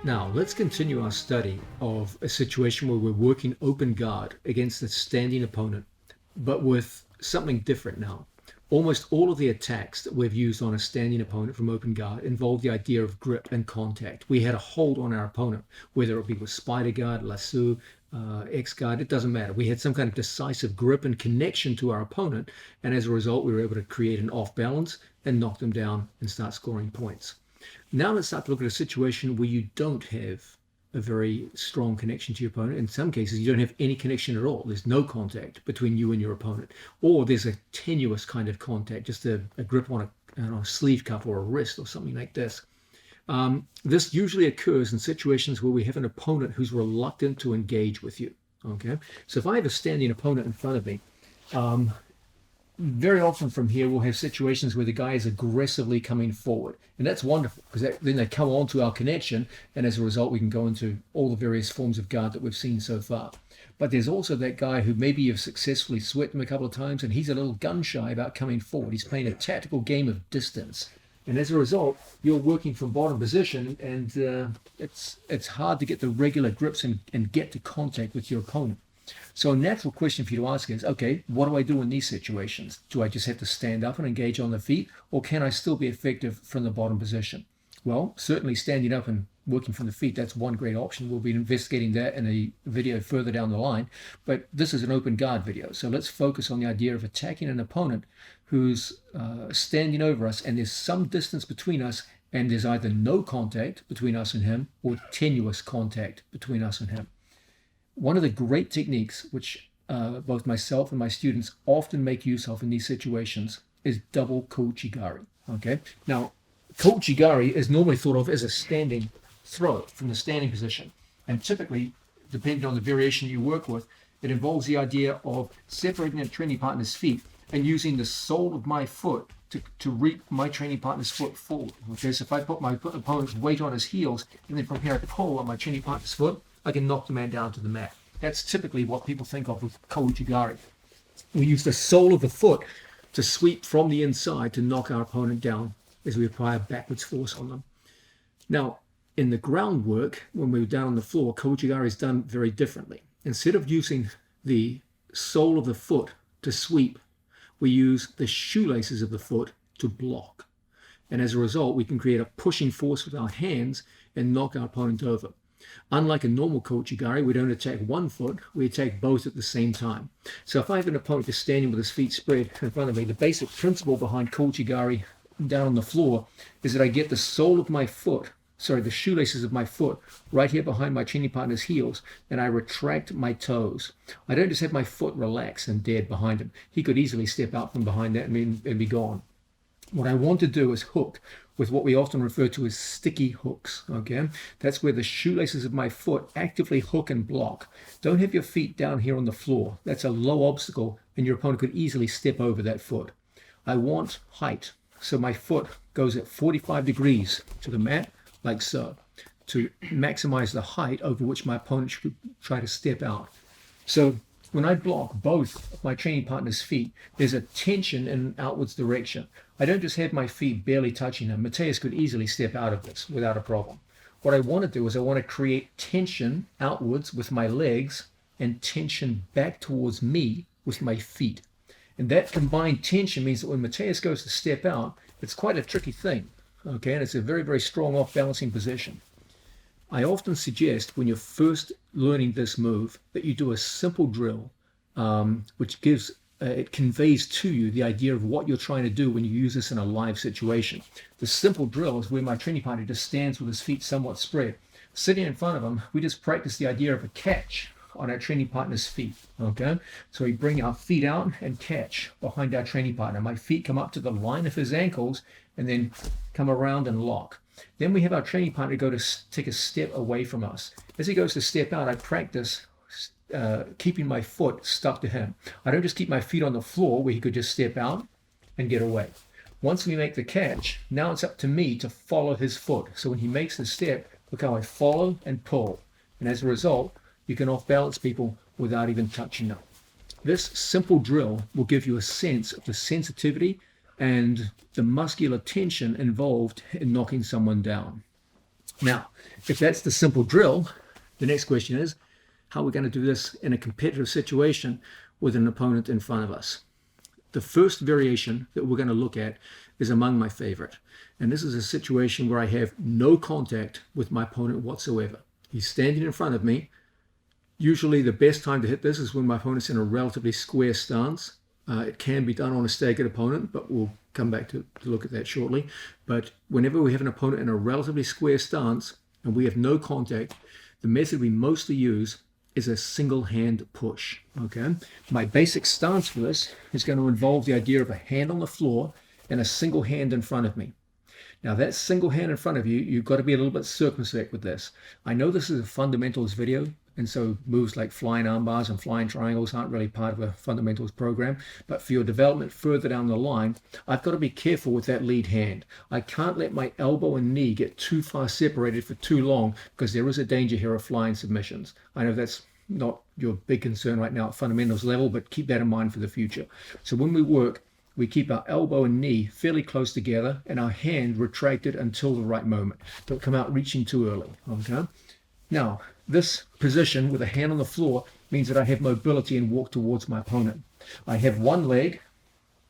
Now, let's continue our study of a situation where we're working open guard against a standing opponent, but with something different now. Almost all of the attacks that we've used on a standing opponent from open guard involve the idea of grip and contact. We had a hold on our opponent, whether it be with spider guard, lasso, X guard, it doesn't matter. We had some kind of decisive grip and connection to our opponent, and as a result, we were able to create an off balance and knock them down and start scoring points. Now let's start to look at a situation where you don't have a very strong connection to your opponent. In some cases, you don't have any connection at all. There's no contact between you and your opponent. Or there's a tenuous kind of contact, just a grip on a sleeve cuff or a wrist or something like this. This usually occurs in situations where we have an opponent who's reluctant to engage with you. Okay, so if I have a standing opponent in front of me, very often from here we'll have situations where the guy is aggressively coming forward, and that's wonderful because then they come on to our connection, and as a result we can go into all the various forms of guard that we've seen so far. But there's also that guy who maybe you've successfully swept him a couple of times and he's a little gun shy about coming forward. He's playing a tactical game of distance, and as a result you're working from bottom position, and it's hard to get the regular grips and get to contact with your opponent. So a natural question for you to ask is, okay, what do I do in these situations? Do I just have to stand up and engage on the feet, or can I still be effective from the bottom position? Well, certainly standing up and working from the feet, that's one great option. We'll be investigating that in a video further down the line, but this is an open guard video. So let's focus on the idea of attacking an opponent who's standing over us, and there's some distance between us, and there's either no contact between us and him or tenuous contact between us and him. One of the great techniques, which both myself and my students often make use of in these situations, is double kouchigari. Okay. Now, kouchigari is normally thought of as a standing throw from the standing position, and typically, depending on the variation you work with, it involves the idea of separating a training partner's feet and using the sole of my foot to reap my training partner's foot forward. Okay. So if I put my opponent's weight on his heels, and then from here I pull on my training partner's foot, I can knock the man down to the mat. That's typically what people think of with kouchigari. We use the sole of the foot to sweep from the inside to knock our opponent down as we apply a backwards force on them. Now, in the groundwork, when we're down on the floor, kouchigari is done very differently. Instead of using the sole of the foot to sweep, we use the shoelaces of the foot to block. And as a result, we can create a pushing force with our hands and knock our opponent over. Unlike a normal kouchigari, we don't attack one foot, we attack both at the same time. So if I have an opponent just standing with his feet spread in front of me, the basic principle behind kouchigari down on the floor is that I get the sole of my foot, the shoelaces of my foot, right here behind my training partner's heels, and I retract my toes. I don't just have my foot relaxed and dead behind him. He could easily step out from behind that and be gone. What I want to do is hook with what we often refer to as sticky hooks, okay? That's where the shoelaces of my foot actively hook and block. Don't have your feet down here on the floor. That's a low obstacle, and your opponent could easily step over that foot. I want height, so my foot goes at 45 degrees to the mat, like so, to maximize the height over which my opponent should try to step out. So when I block both of my training partner's feet, there's a tension in an outwards direction. I don't just have my feet barely touching him. Mateus could easily step out of this without a problem. What I want to do is I want to create tension outwards with my legs and tension back towards me with my feet. And that combined tension means that when Mateus goes to step out, it's quite a tricky thing. Okay, and it's a very, very strong off-balancing position. I often suggest when you're first learning this move that you do a simple drill, which gives it conveys to you the idea of what you're trying to do when you use this in a live situation. The simple drill is where my training partner just stands with his feet somewhat spread. Sitting in front of him, we just practice the idea of a catch on our training partner's feet. Okay, so we bring our feet out and catch behind our training partner. My feet come up to the line of his ankles and then come around and lock. Then we have our training partner go to take a step away from us. As he goes to step out, I practice keeping my foot stuck to him. I don't just keep my feet on the floor where he could just step out and get away. Once we make the catch, now it's up to me to follow his foot. So when he makes the step, look how I follow and pull. And as a result, you can off-balance people without even touching them. This simple drill will give you a sense of the sensitivity and the muscular tension involved in knocking someone down. Now, if that's the simple drill, the next question is, how are we going to do this in a competitive situation with an opponent in front of us? The first variation that we're going to look at is among my favorite. And this is a situation where I have no contact with my opponent whatsoever. He's standing in front of me. Usually the best time to hit this is when my opponent's in a relatively square stance. It can be done on a staggered opponent, but we'll come back to look at that shortly. But whenever we have an opponent in a relatively square stance and we have no contact, the method we mostly use is a single hand push. Okay, my basic stance for this is going to involve the idea of a hand on the floor and a single hand in front of me. Now that single hand in front of you, you've got to be a little bit circumspect with this. I know this is a fundamentals video, and so moves like flying arm bars and flying triangles aren't really part of a fundamentals program, but for your development further down the line, I've got to be careful with that lead hand. I can't let my elbow and knee get too far separated for too long, because there is a danger here of flying submissions. I know that's not your big concern right now at fundamentals level, but keep that in mind for the future. So when we work, we keep our elbow and knee fairly close together and our hand retracted until the right moment. Don't come out reaching too early, okay? Now, this position with a hand on the floor means that I have mobility and walk towards my opponent. I have one leg,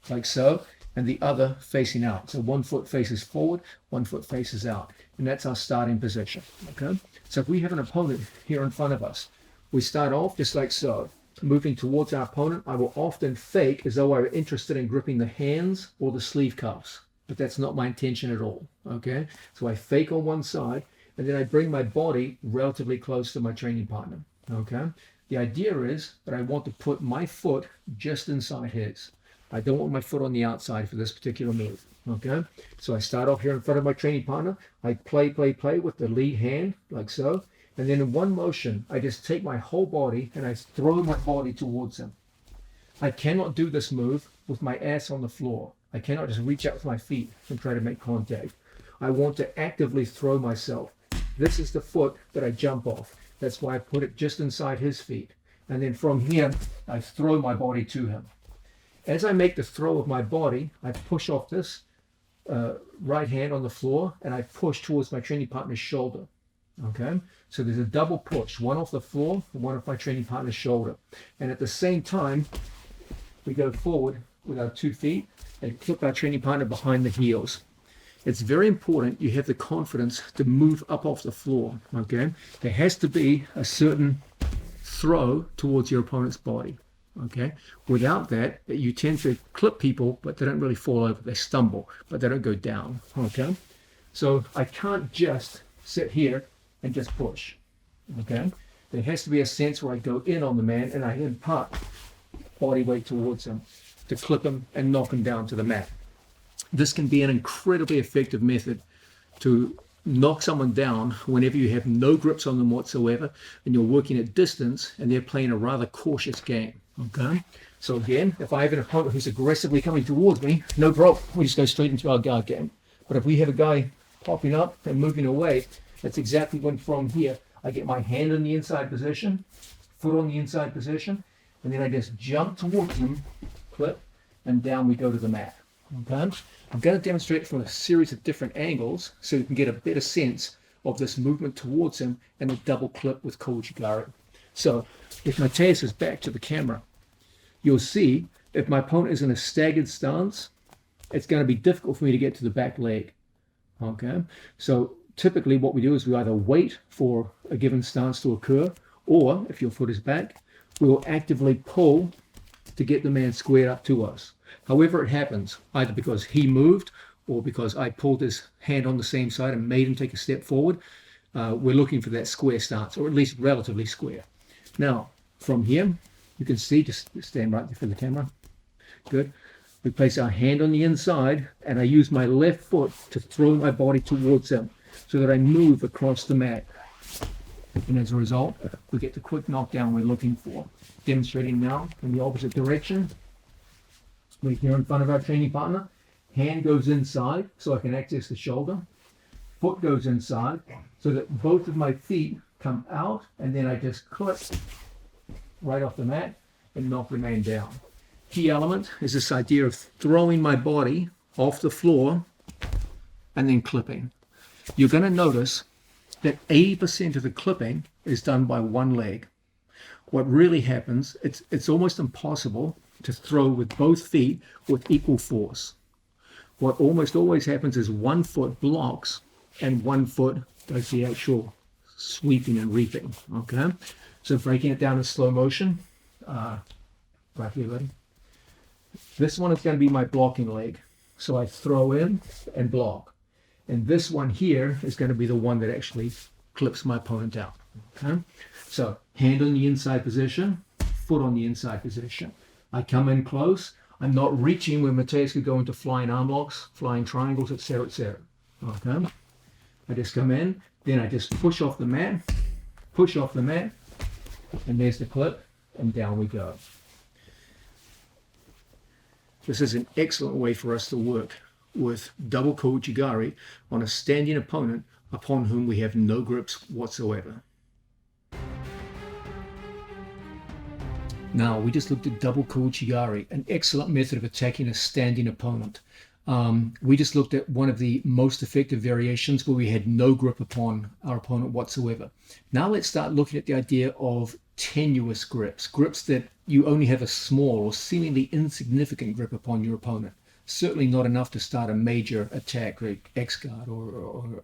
like so, and the other facing out. So one foot faces forward, one foot faces out. And that's our starting position, okay? So if we have an opponent here in front of us, we start off just like so. Moving towards our opponent, I will often fake as though I were interested in gripping the hands or the sleeve cuffs, but that's not my intention at all, okay? So I fake on one side, and then I bring my body relatively close to my training partner, okay? The idea is that I want to put my foot just inside his. I don't want my foot on the outside for this particular move, okay? So I start off here in front of my training partner. I play with the lead hand, like so. And then in one motion, I just take my whole body and I throw my body towards him. I cannot do this move with my ass on the floor. I cannot just reach out with my feet and try to make contact. I want to actively throw myself. This is the foot that I jump off. That's why I put it just inside his feet. And then from here, I throw my body to him. As I make the throw of my body, I push off this right hand on the floor and I push towards my training partner's shoulder. Okay, so there's a double push, one off the floor and one off my training partner's shoulder. And at the same time, we go forward with our 2 feet and clip our training partner behind the heels. It's very important you have the confidence to move up off the floor, okay? There has to be a certain throw towards your opponent's body, okay? Without that, you tend to clip people, but they don't really fall over. They stumble, but they don't go down, okay? So I can't just sit here and just push, okay? There has to be a sense where I go in on the man and I impart body weight towards him to clip him and knock him down to the mat. This can be an incredibly effective method to knock someone down whenever you have no grips on them whatsoever and you're working at distance and they're playing a rather cautious game, okay? So again, if I have an opponent who's aggressively coming towards me, no problem, we just go straight into our guard game. But if we have a guy popping up and moving away, that's exactly when from here, I get my hand in the inside position, foot on the inside position, and then I just jump towards him, clip, and down we go to the mat. Okay? I'm going to demonstrate from a series of different angles so you can get a better sense of this movement towards him and a double clip with Kouchigari. So if Mateus is back to the camera, you'll see if my opponent is in a staggered stance, it's going to be difficult for me to get to the back leg. Okay? So typically what we do is we either wait for a given stance to occur, or if your foot is back, we will actively pull to get the man squared up to us. However it happens, either because he moved or because I pulled his hand on the same side and made him take a step forward, we're looking for that square stance, or at least relatively square. Now, from here, you can see, just stand right there for the camera. Good. We place our hand on the inside, and I use my left foot to throw my body towards him so that I move across the mat. And as a result, we get the quick knockdown we're looking for. Demonstrating now in the opposite direction. We're here in front of our training partner. Hand goes inside so I can access the shoulder. Foot goes inside so that both of my feet come out, and then I just clip right off the mat and knock the man down. Key element is this idea of throwing my body off the floor and then clipping. You're going to notice that 80% of the clipping is done by one leg. What really happens, it's almost impossible to throw with both feet with equal force. What almost always happens is one foot blocks and one foot does the actual sweeping and reaping. Okay, so breaking it down in slow motion. Right here, buddy. This one is going to be my blocking leg. So I throw in and block. And this one here is going to be the one that actually clips my opponent out. Okay? So hand on the inside position, foot on the inside position. I come in close. I'm not reaching where Mateus could go into flying arm locks, flying triangles, etc., etc. Okay? I just come in, then I just push off the mat, and there's the clip, and down we go. This is an excellent way for us to work with double Kouchigari on a standing opponent upon whom we have no grips whatsoever. Now, we just looked at double Kouchigari, an excellent method of attacking a standing opponent. We just looked at one of the most effective variations where we had no grip upon our opponent whatsoever. Now let's start looking at the idea of tenuous grips that you only have a small or seemingly insignificant grip upon your opponent. Certainly not enough to start a major attack like X-guard or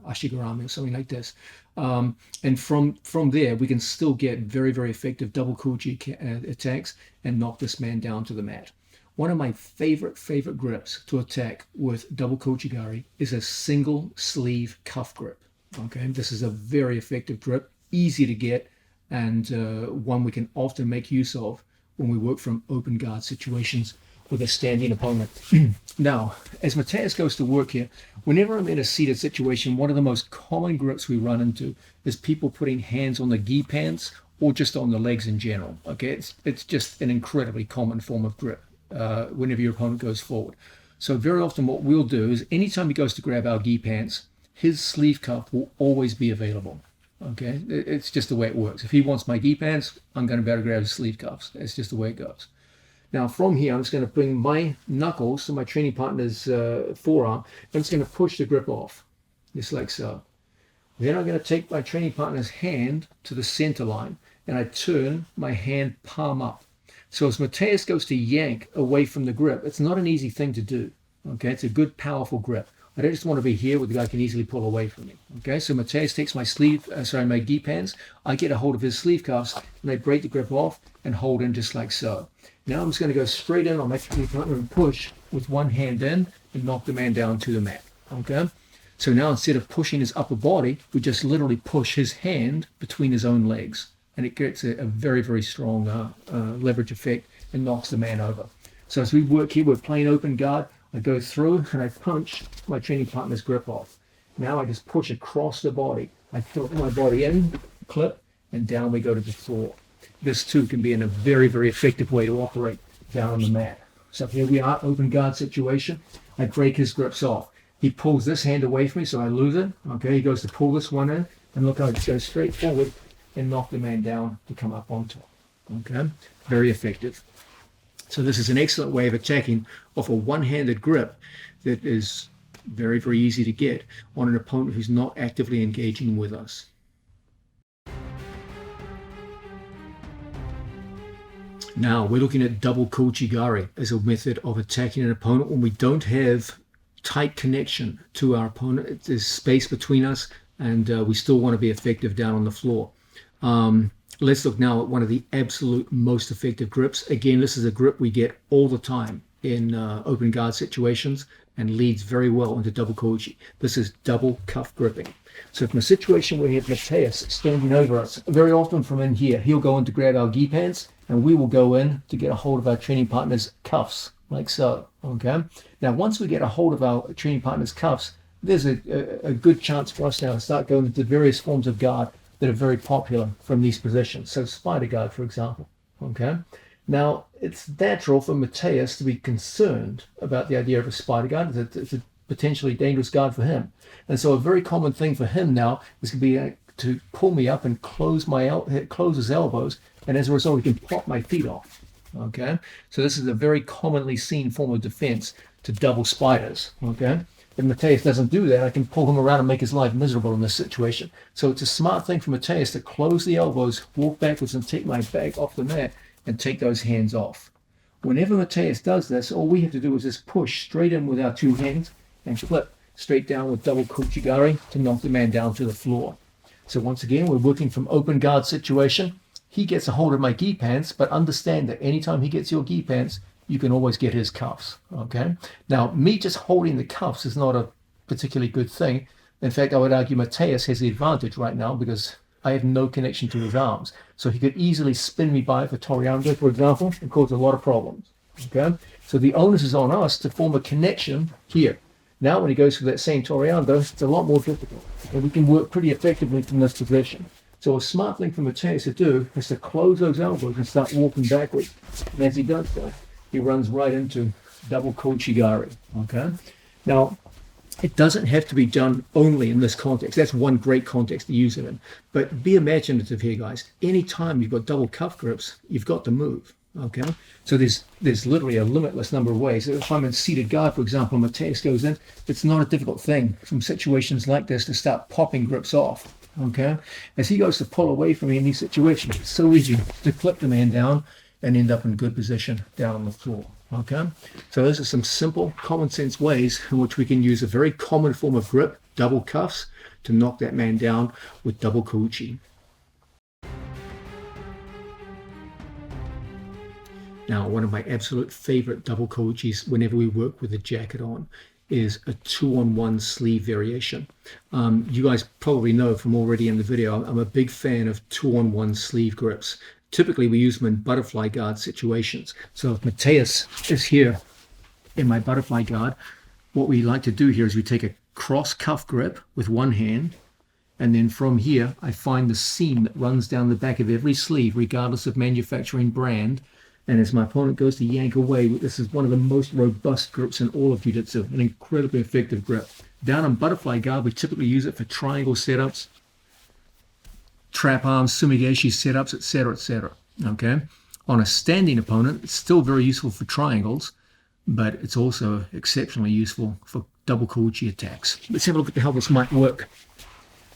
Ashigarami or something like this. And from there, we can still get very, very effective double Kouchi attacks and knock this man down to the mat. One of my favorite grips to attack with double Kouchigari is a single sleeve cuff grip. Okay, this is a very effective grip, easy to get, and one we can often make use of when we work from open guard situations with a standing opponent. Now, as Mateus goes to work here, whenever I'm in a seated situation, one of the most common grips we run into is people putting hands on the gi pants or just on the legs in general. Okay, it's just an incredibly common form of grip whenever your opponent goes forward. So very often what we'll do is anytime he goes to grab our gi pants, his sleeve cuff will always be available. Okay, it's just the way it works. If he wants my gi pants, I'm going to be able to grab his sleeve cuffs. It's just the way it goes. Now from here, I'm just going to bring my knuckles to my training partner's forearm. I'm just going to push the grip off, just like so. Then I'm going to take my training partner's hand to the center line, and I turn my hand palm up. So as Mateus goes to yank away from the grip, it's not an easy thing to do. Okay, it's a good, powerful grip. I don't just want to be here where the guy can easily pull away from me. Okay, so Mateus takes my my gi pants. I get a hold of his sleeve cuffs, and I break the grip off and hold in just like so. Now I'm just going to go straight in on my training partner and push with one hand in and knock the man down to the mat. Okay, so now instead of pushing his upper body, we just literally push his hand between his own legs, and it gets a very, very strong leverage effect and knocks the man over. So as we work here, we're playing open guard. I go through and I punch my training partner's grip off. Now I just push across the body. I tilt my body in, clip, and down we go to the floor. This too can be in a very, very effective way to operate down on the mat. So here we are, open guard situation. I break his grips off. He pulls this hand away from me, so I lose it. Okay, he goes to pull this one in, and look, I just go straight forward and knock the man down to come up on top. Okay, very effective. So this is an excellent way of attacking off a one-handed grip that is very, very easy to get on an opponent who's not actively engaging with us. Now we're looking at double Kouchigari as a method of attacking an opponent when we don't have tight connection to our opponent. There's space between us, and we still want to be effective down on the floor. Let's look now at one of the absolute most effective grips. Again, this is a grip we get all the time in open guard situations and leads very well into double Kouchi. This is double cuff gripping. So from a situation where we have Mateus standing over us, very often from in here, he'll go in to grab our gi pants, and we will go in to get a hold of our training partner's cuffs, like so. Okay. Now, once we get a hold of our training partner's cuffs, there's a good chance for us now to start going into various forms of guard that are very popular from these positions. So spider guard, for example. Okay. Now, it's natural for Mateus to be concerned about the idea of a spider guard. It's a potentially dangerous guard for him. And so a very common thing for him now is to be to pull me up and close his elbows, and as a result, he can pop my feet off. Okay. So this is a very commonly seen form of defense to double spiders. Okay. If Mateus doesn't do that, I can pull him around and make his life miserable in this situation. So it's a smart thing for Mateus to close the elbows, walk backwards, and take my back off the mat and take those hands off. Whenever Mateus does this, all we have to do is just push straight in with our two hands and flip straight down with double Kouchigari to knock the man down to the floor. So once again, we're working from open guard situation. He gets a hold of my gi pants, but understand that anytime he gets your gi pants, you can always get his cuffs, okay? Now, me just holding the cuffs is not a particularly good thing. In fact, I would argue Mateus has the advantage right now because I have no connection to his arms. So he could easily spin me by for Toreando, for example, and cause a lot of problems, okay? So the onus is on us to form a connection here. Now, when he goes for that same Toreando, it's a lot more difficult, and we can work pretty effectively from this position. So a smart thing for Mateus to do is to close those elbows and start walking backwards. And as he does so, he runs right into double Kouchigari, okay? Now, it doesn't have to be done only in this context. That's one great context to use it in. But be imaginative here, guys. Anytime you've got double cuff grips, you've got to move, okay? So there's literally a limitless number of ways. If I'm in seated guard, for example, and Mateus goes in, it's not a difficult thing from situations like this to start popping grips off, okay? As he goes to pull away from me in these situations, it's so easy to clip the man down and end up in good position down on the floor, okay? So those are some simple, common sense ways in which we can use a very common form of grip, double cuffs, to knock that man down with double kouchi. Now, one of my absolute favorite double kouchis whenever we work with a jacket on is a 2-on-1 sleeve variation. You guys probably know from already in the video, I'm a big fan of 2-on-1 sleeve grips. Typically, we use them in butterfly guard situations. So if Mateus is here in my butterfly guard, what we like to do here is we take a cross cuff grip with one hand, and then from here, I find the seam that runs down the back of every sleeve, regardless of manufacturing brand. And as my opponent goes to yank away, this is one of the most robust grips in all of jiu-jitsu, an incredibly effective grip. Down in butterfly guard, we typically use it for triangle setups, trap arms, sumigaeshi setups, etc., etc. Okay? On a standing opponent, it's still very useful for triangles, but it's also exceptionally useful for double kouchi attacks. Let's have a look at how this might work.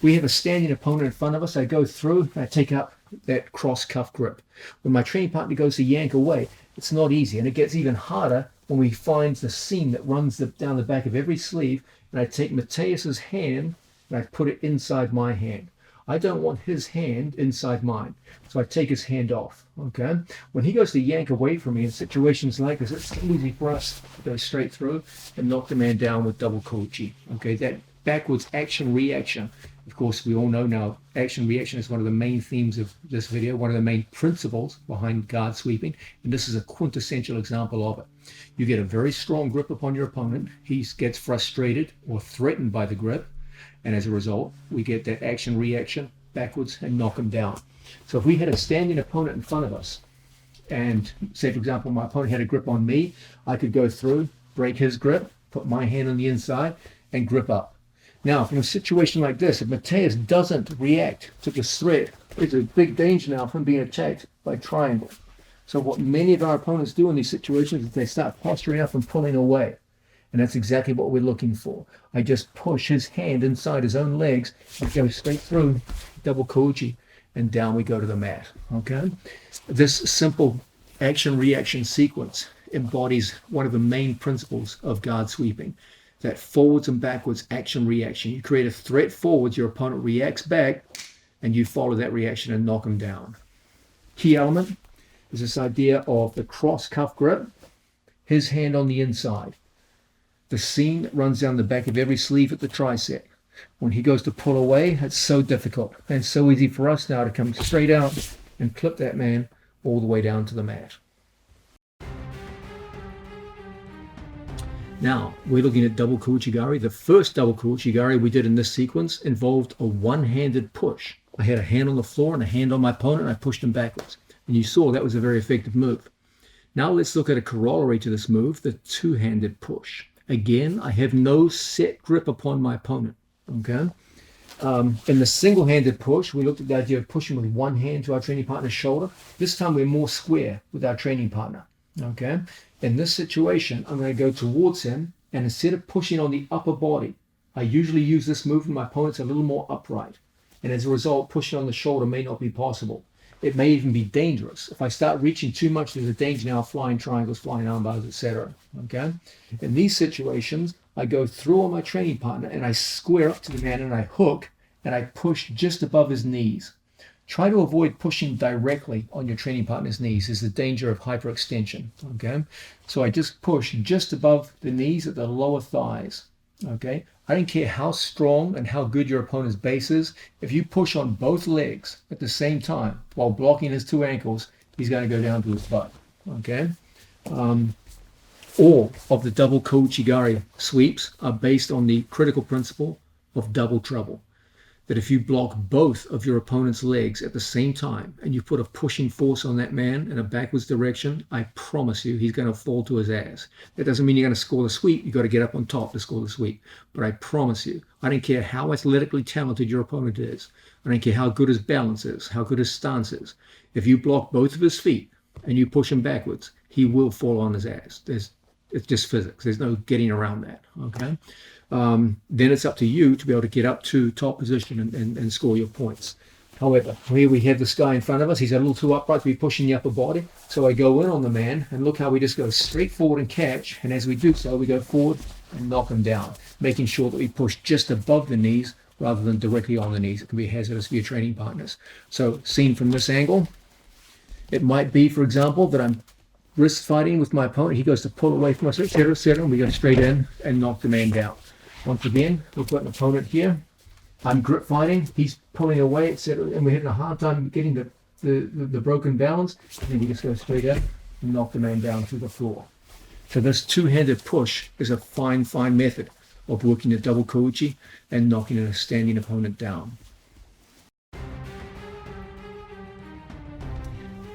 We have a standing opponent in front of us. I go through, I take up that cross cuff grip. When my training partner goes to yank away, it's not easy, and it gets even harder when we find the seam that runs down the back of every sleeve, and I take Mateus's hand and I put it inside my hand. I don't want his hand inside mine, so I take his hand off, okay? When he goes to yank away from me in situations like this, it's easy for us to go straight through and knock the man down with double kouchi, okay? That backwards action-reaction. Of course, we all know now action-reaction is one of the main themes of this video, one of the main principles behind guard sweeping, and this is a quintessential example of it. You get a very strong grip upon your opponent. He gets frustrated or threatened by the grip, and as a result, we get that action-reaction backwards and knock him down. So if we had a standing opponent in front of us, and say, for example, my opponent had a grip on me, I could go through, break his grip, put my hand on the inside, and grip up. Now, from a situation like this, if Mateus doesn't react to this threat, it's a big danger now from being attacked by triangle. So what many of our opponents do in these situations is they start posturing up and pulling away. And that's exactly what we're looking for. I just push his hand inside his own legs and go straight through double kouchi, and down we go to the mat, okay? This simple action-reaction sequence embodies one of the main principles of guard sweeping, that forwards and backwards action-reaction. You create a threat forwards, your opponent reacts back, and you follow that reaction and knock him down. Key element is this idea of the cross cuff grip, his hand on the inside. The seam that runs down the back of every sleeve at the tricep. When he goes to pull away, it's so difficult and so easy for us now to come straight out and clip that man all the way down to the mat. Now, we're looking at double kouchigari. The first double kouchigari we did in this sequence involved a one-handed push. I had a hand on the floor and a hand on my opponent, and I pushed him backwards. And you saw that was a very effective move. Now let's look at a corollary to this move, the two-handed push. Again, I have no set grip upon my opponent, okay? In the single-handed push, we looked at the idea of pushing with one hand to our training partner's shoulder. This time we're more square with our training partner, okay? In this situation, I'm going to go towards him And instead of pushing on the upper body, I usually use this move when my opponent's a little more upright. And as a result, pushing on the shoulder may not be possible. It may even be dangerous. If I start reaching too much, there's a danger now of flying triangles, flying arm bars, etc. Okay? In these situations, I go through on my training partner and I square up to the man and I hook and I push just above his knees. Try to avoid pushing directly on your training partner's knees. There's the danger of hyperextension. Okay? So I just push just above the knees at the lower thighs. Okay? I don't care how strong and how good your opponent's base is. If you push on both legs at the same time while blocking his two ankles, he's going to go down to his butt. Okay? All of the double Kouchigari sweeps are based on the critical principle of double trouble. That if you block both of your opponent's legs at the same time and you put a pushing force on that man in a backwards direction, I promise you he's going to fall to his ass. That doesn't mean you're going to score the sweep. You've got to get up on top to score the sweep. But I promise you, I don't care how athletically talented your opponent is. I don't care how good his balance is, how good his stance is. If you block both of his feet and you push him backwards, he will fall on his ass. It's just physics. There's no getting around that. Okay? Then it's up to you to be able to get up to top position and score your points. However, here we have this guy in front of us. He's a little too upright to be pushing the upper body. So I go in on the man, and look how we just go straight forward and catch. And as we do so, we go forward and knock him down, making sure that we push just above the knees rather than directly on the knees. It can be hazardous for your training partners. So seen from this angle, it might be, for example, that I'm wrist fighting with my opponent. He goes to pull away from us, etc., and we go straight in and knock the man down. Once again, we've got an opponent here. I'm grip fighting. He's pulling away, etc., and we're having a hard time getting the broken balance. And then we just go straight in and knock the man down through the floor. So this two-handed push is a fine method of working a double kouchi and knocking a standing opponent down.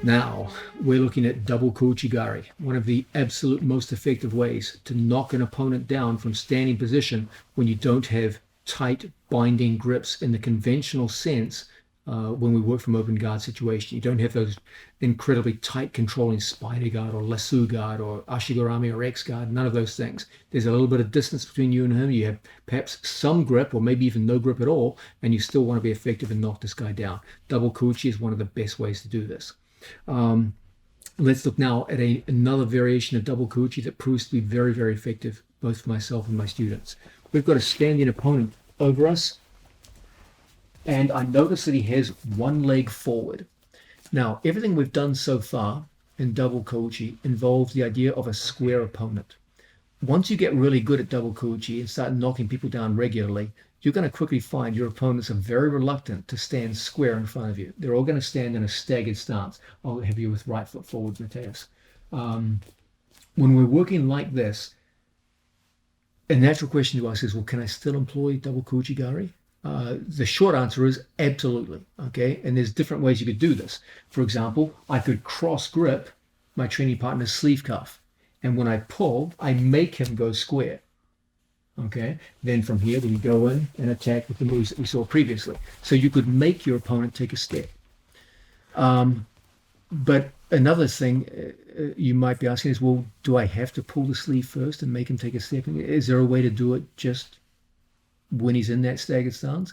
Now, we're looking at double Kouchigari, one of the absolute most effective ways to knock an opponent down from standing position when you don't have tight binding grips in the conventional sense when we work from open guard situation. You don't have those incredibly tight controlling spider guard or lasso guard or ashigarami or X guard, none of those things. There's a little bit of distance between you and him. You have perhaps some grip or maybe even no grip at all, and you still want to be effective and knock this guy down. Double Kouchi is one of the best ways to do this. Let's look now at another variation of double Kouchi that proves to be very, very effective, both for myself and my students. We've got a standing opponent over us, and I notice that he has one leg forward. Now, everything we've done so far in double Kouchi involves the idea of a square opponent. Once you get really good at double Kouchi and start knocking people down regularly, you're going to quickly find your opponents are very reluctant to stand square in front of you. They're all going to stand in a staggered stance. I'll have you with right foot forward, Mateus. When we're working like this, a natural question to ask is, well, can I still employ double Kouchigari? The short answer is absolutely, okay? And there's different ways you could do this. For example, I could cross grip my training partner's sleeve cuff. And when I pull, I make him go square. Okay, then from here we go in and attack with the moves that we saw previously. So you could make your opponent take a step. But another thing you might be asking is, well, do I have to pull the sleeve first and make him take a step? Is there a way to do it just when he's in that staggered stance?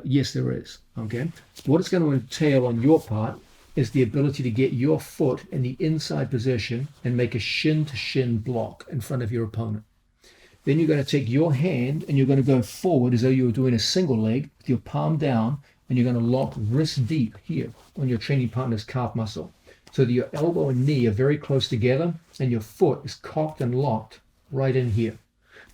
Yes, there is. Okay, what it's going to entail on your part is the ability to get your foot in the inside position and make a shin-to-shin block in front of your opponent. Then you're going to take your hand and you're going to go forward as though you were doing a single leg with your palm down, and you're going to lock wrist deep here on your training partner's calf muscle so that your elbow and knee are very close together and your foot is cocked and locked right in here.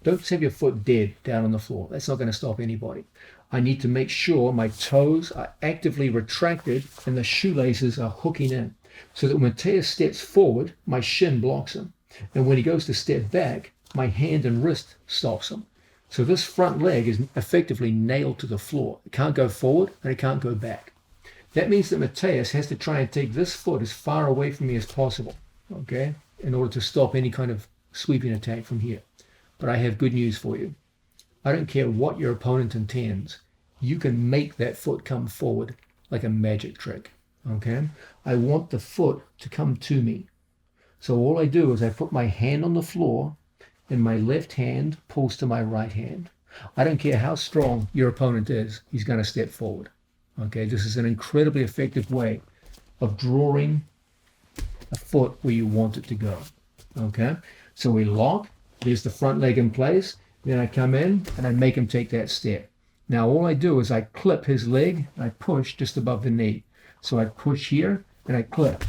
Don't just have your foot dead down on the floor. That's not going to stop anybody. I need to make sure my toes are actively retracted and the shoelaces are hooking in so that when Mateus steps forward, my shin blocks him. And when he goes to step back, my hand and wrist stops him. So this front leg is effectively nailed to the floor. It can't go forward and it can't go back. That means that Mateus has to try and take this foot as far away from me as possible, okay, in order to stop any kind of sweeping attack from here. But I have good news for you. I don't care what your opponent intends. You can make that foot come forward like a magic trick, okay? I want the foot to come to me. So all I do is I put my hand on the floor, and my left hand pulls to my right hand. I don't care how strong your opponent is, he's going to step forward. Okay, this is an incredibly effective way of drawing a foot where you want it to go. Okay, so we lock, there's the front leg in place, then I come in and I make him take that step. Now all I do is I clip his leg and I push just above the knee. So I push here and I clip.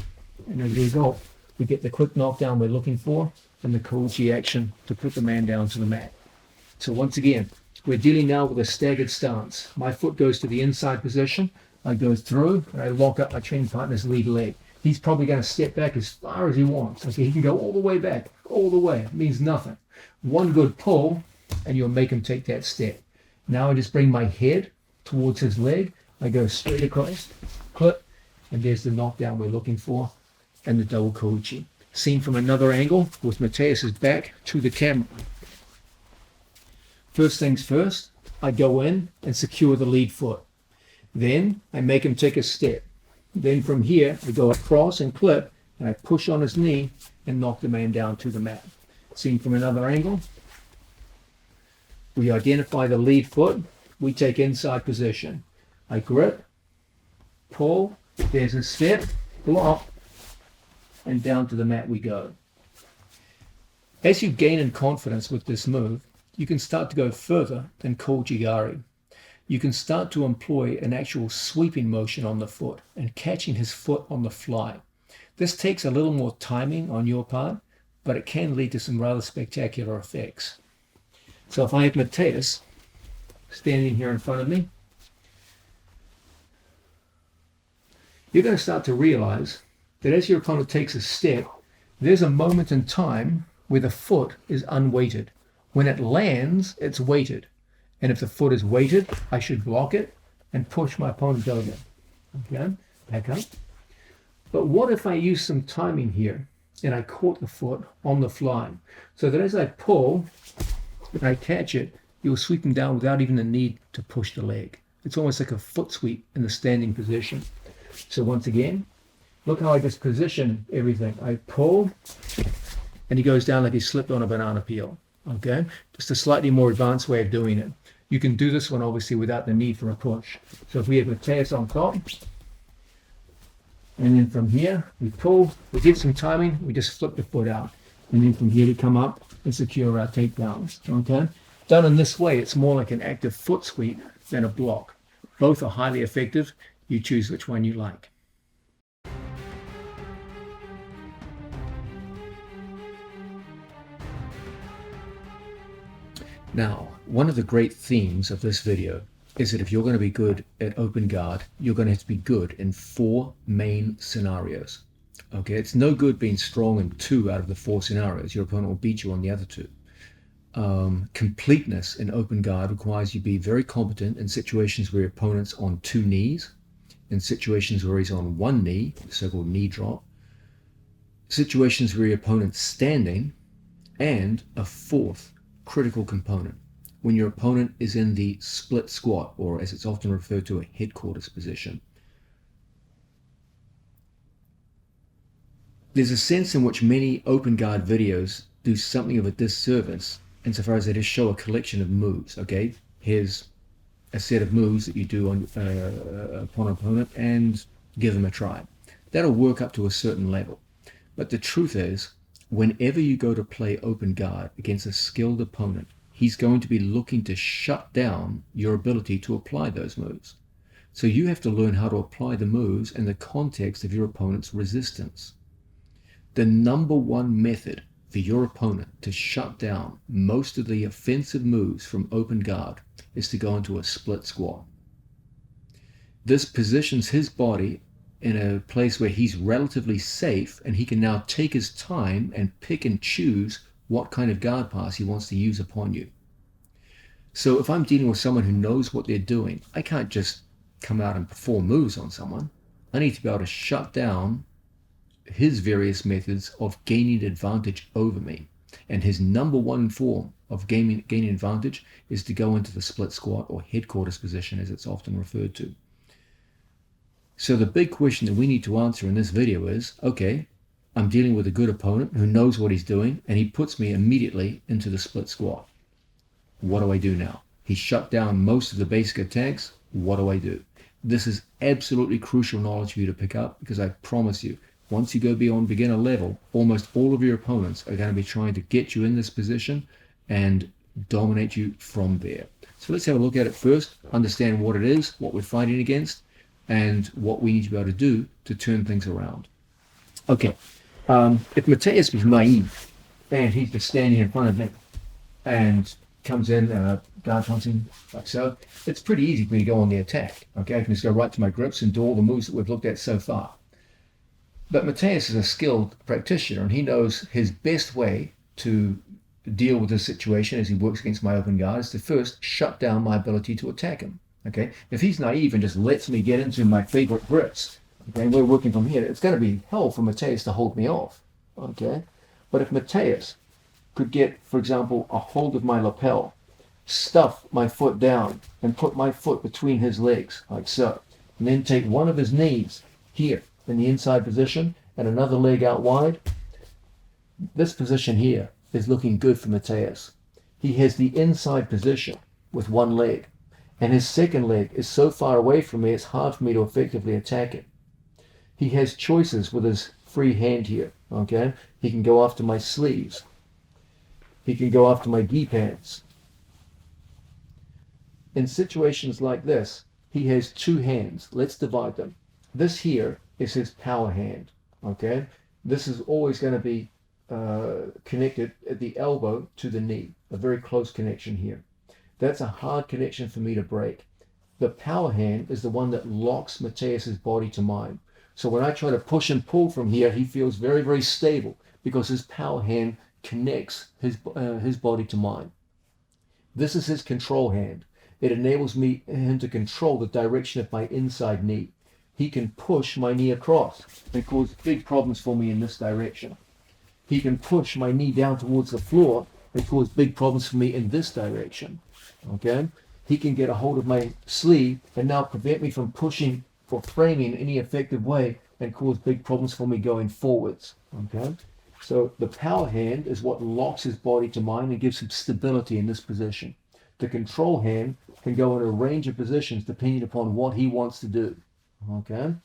And as a result, we get the quick knockdown we're looking for and the Kouchi action to put the man down to the mat. So once again, we're dealing now with a staggered stance. My foot goes to the inside position. I go through and I lock up my training partner's lead leg. He's probably going to step back as far as he wants. Okay, he can go all the way back, all the way. It means nothing. One good pull and you'll make him take that step. Now I just bring my head towards his leg. I go straight across, clip, and there's the knockdown we're looking for and the double Kouchi. Seen from another angle with Mateus's back to the camera. First things first, I go in and secure the lead foot. Then I make him take a step. Then from here, I go across and clip, and I push on his knee and knock the man down to the mat. Seen from another angle, we identify the lead foot, we take inside position. I grip, pull, there's a step, block, and down to the mat we go. As you gain in confidence with this move, you can start to go further than Kouchi-gari. You can start to employ an actual sweeping motion on the foot and catching his foot on the fly. This takes a little more timing on your part, but it can lead to some rather spectacular effects. So if I have Mateus standing here in front of me, you're going to start to realize that as your opponent takes a step, there's a moment in time where the foot is unweighted. When it lands, it's weighted. And if the foot is weighted, I should block it and push my opponent over. Okay, back up. But what if I use some timing here and I caught the foot on the fly, so that as I pull and I catch it, you'll sweep him down without even the need to push the leg. It's almost like a foot sweep in the standing position. So once again, look how I just position everything. I pull and he goes down like he slipped on a banana peel. Okay, just a slightly more advanced way of doing it. You can do this one obviously without the need for a push. So if we have Mateus on top, and then from here we pull, we give some timing, we just flip the foot out, and then from here we come up and secure our takedowns. Okay, done in this way, it's more like an active foot sweep than a block. Both are highly effective. You choose which one you like. Now, one of the great themes of this video is that if you're going to be good at open guard, you're going to have to be good in 4 main scenarios. Okay, it's no good being strong in 2 out of the 4 scenarios. Your opponent will beat you on the other 2. Completeness in open guard requires you be very competent in situations where your opponent's on 2 knees, in situations where he's on 1 knee, the so-called knee drop, situations where your opponent's standing, and a 4th critical component, when your opponent is in the split squat, or as it's often referred to, a headquarters position. There's a sense in which many open guard videos do something of a disservice insofar as they just show a collection of moves. Okay, here's a set of moves that you do on upon an opponent and give them a try. That'll work up to a certain level. But the truth is, whenever you go to play open guard against a skilled opponent, he's going to be looking to shut down your ability to apply those moves. So you have to learn how to apply the moves in the context of your opponent's resistance. The number one method for your opponent to shut down most of the offensive moves from open guard is to go into a split squat. This positions his body in a place where he's relatively safe, and he can now take his time and pick and choose what kind of guard pass he wants to use upon you. So if I'm dealing with someone who knows what they're doing, I can't just come out and perform moves on someone. I need to be able to shut down his various methods of gaining advantage over me. And his number one form of gaining advantage is to go into the split squat, or headquarters position as it's often referred to. So the big question that we need to answer in this video is, okay, I'm dealing with a good opponent who knows what he's doing, and he puts me immediately into the split squat. What do I do now? He shut down most of the basic attacks. What do I do? This is absolutely crucial knowledge for you to pick up, because I promise you, once you go beyond beginner level, almost all of your opponents are going to be trying to get you in this position and dominate you from there. So let's have a look at it first, understand what it is, what we're fighting against, and what we need to be able to do to turn things around. Okay, if Mateus was naive and he's just standing in front of me and comes in guard hunting like so, it's pretty easy for me to go on the attack. Okay, I can just go right to my grips and do all the moves that we've looked at so far. But Mateus is a skilled practitioner, and he knows his best way to deal with this situation as he works against my open guard is to first shut down my ability to attack him. Okay, if he's naive and just lets me get into my favorite grips, okay, and we're working from here, it's going to be hell for Mateus to hold me off. Okay, but if Mateus could get, for example, a hold of my lapel, stuff my foot down, and put my foot between his legs, like so, and then take one of his knees here in the inside position and another leg out wide, this position here is looking good for Mateus. He has the inside position with one leg, and his second leg is so far away from me it's hard for me to effectively attack him. He has choices with his free hand here, okay? He can go after my sleeves. He can go after my gi pants. In situations like this, he has two hands. Let's divide them. This here is his power hand, okay? This is always going to be connected at the elbow to the knee, a very close connection here. That's a hard connection for me to break. The power hand is the one that locks Mateus's body to mine. So when I try to push and pull from here, he feels very, very stable because his power hand connects his body to mine. This is his control hand. It enables him to control the direction of my inside knee. He can push my knee across and cause big problems for me in this direction. He can push my knee down towards the floor and cause big problems for me in this direction. Okay? He can get a hold of my sleeve and now prevent me from pushing or framing in any effective way and cause big problems for me going forwards. Okay? So the power hand is what locks his body to mine and gives him stability in this position. The control hand can go in a range of positions depending upon what he wants to do. Okay?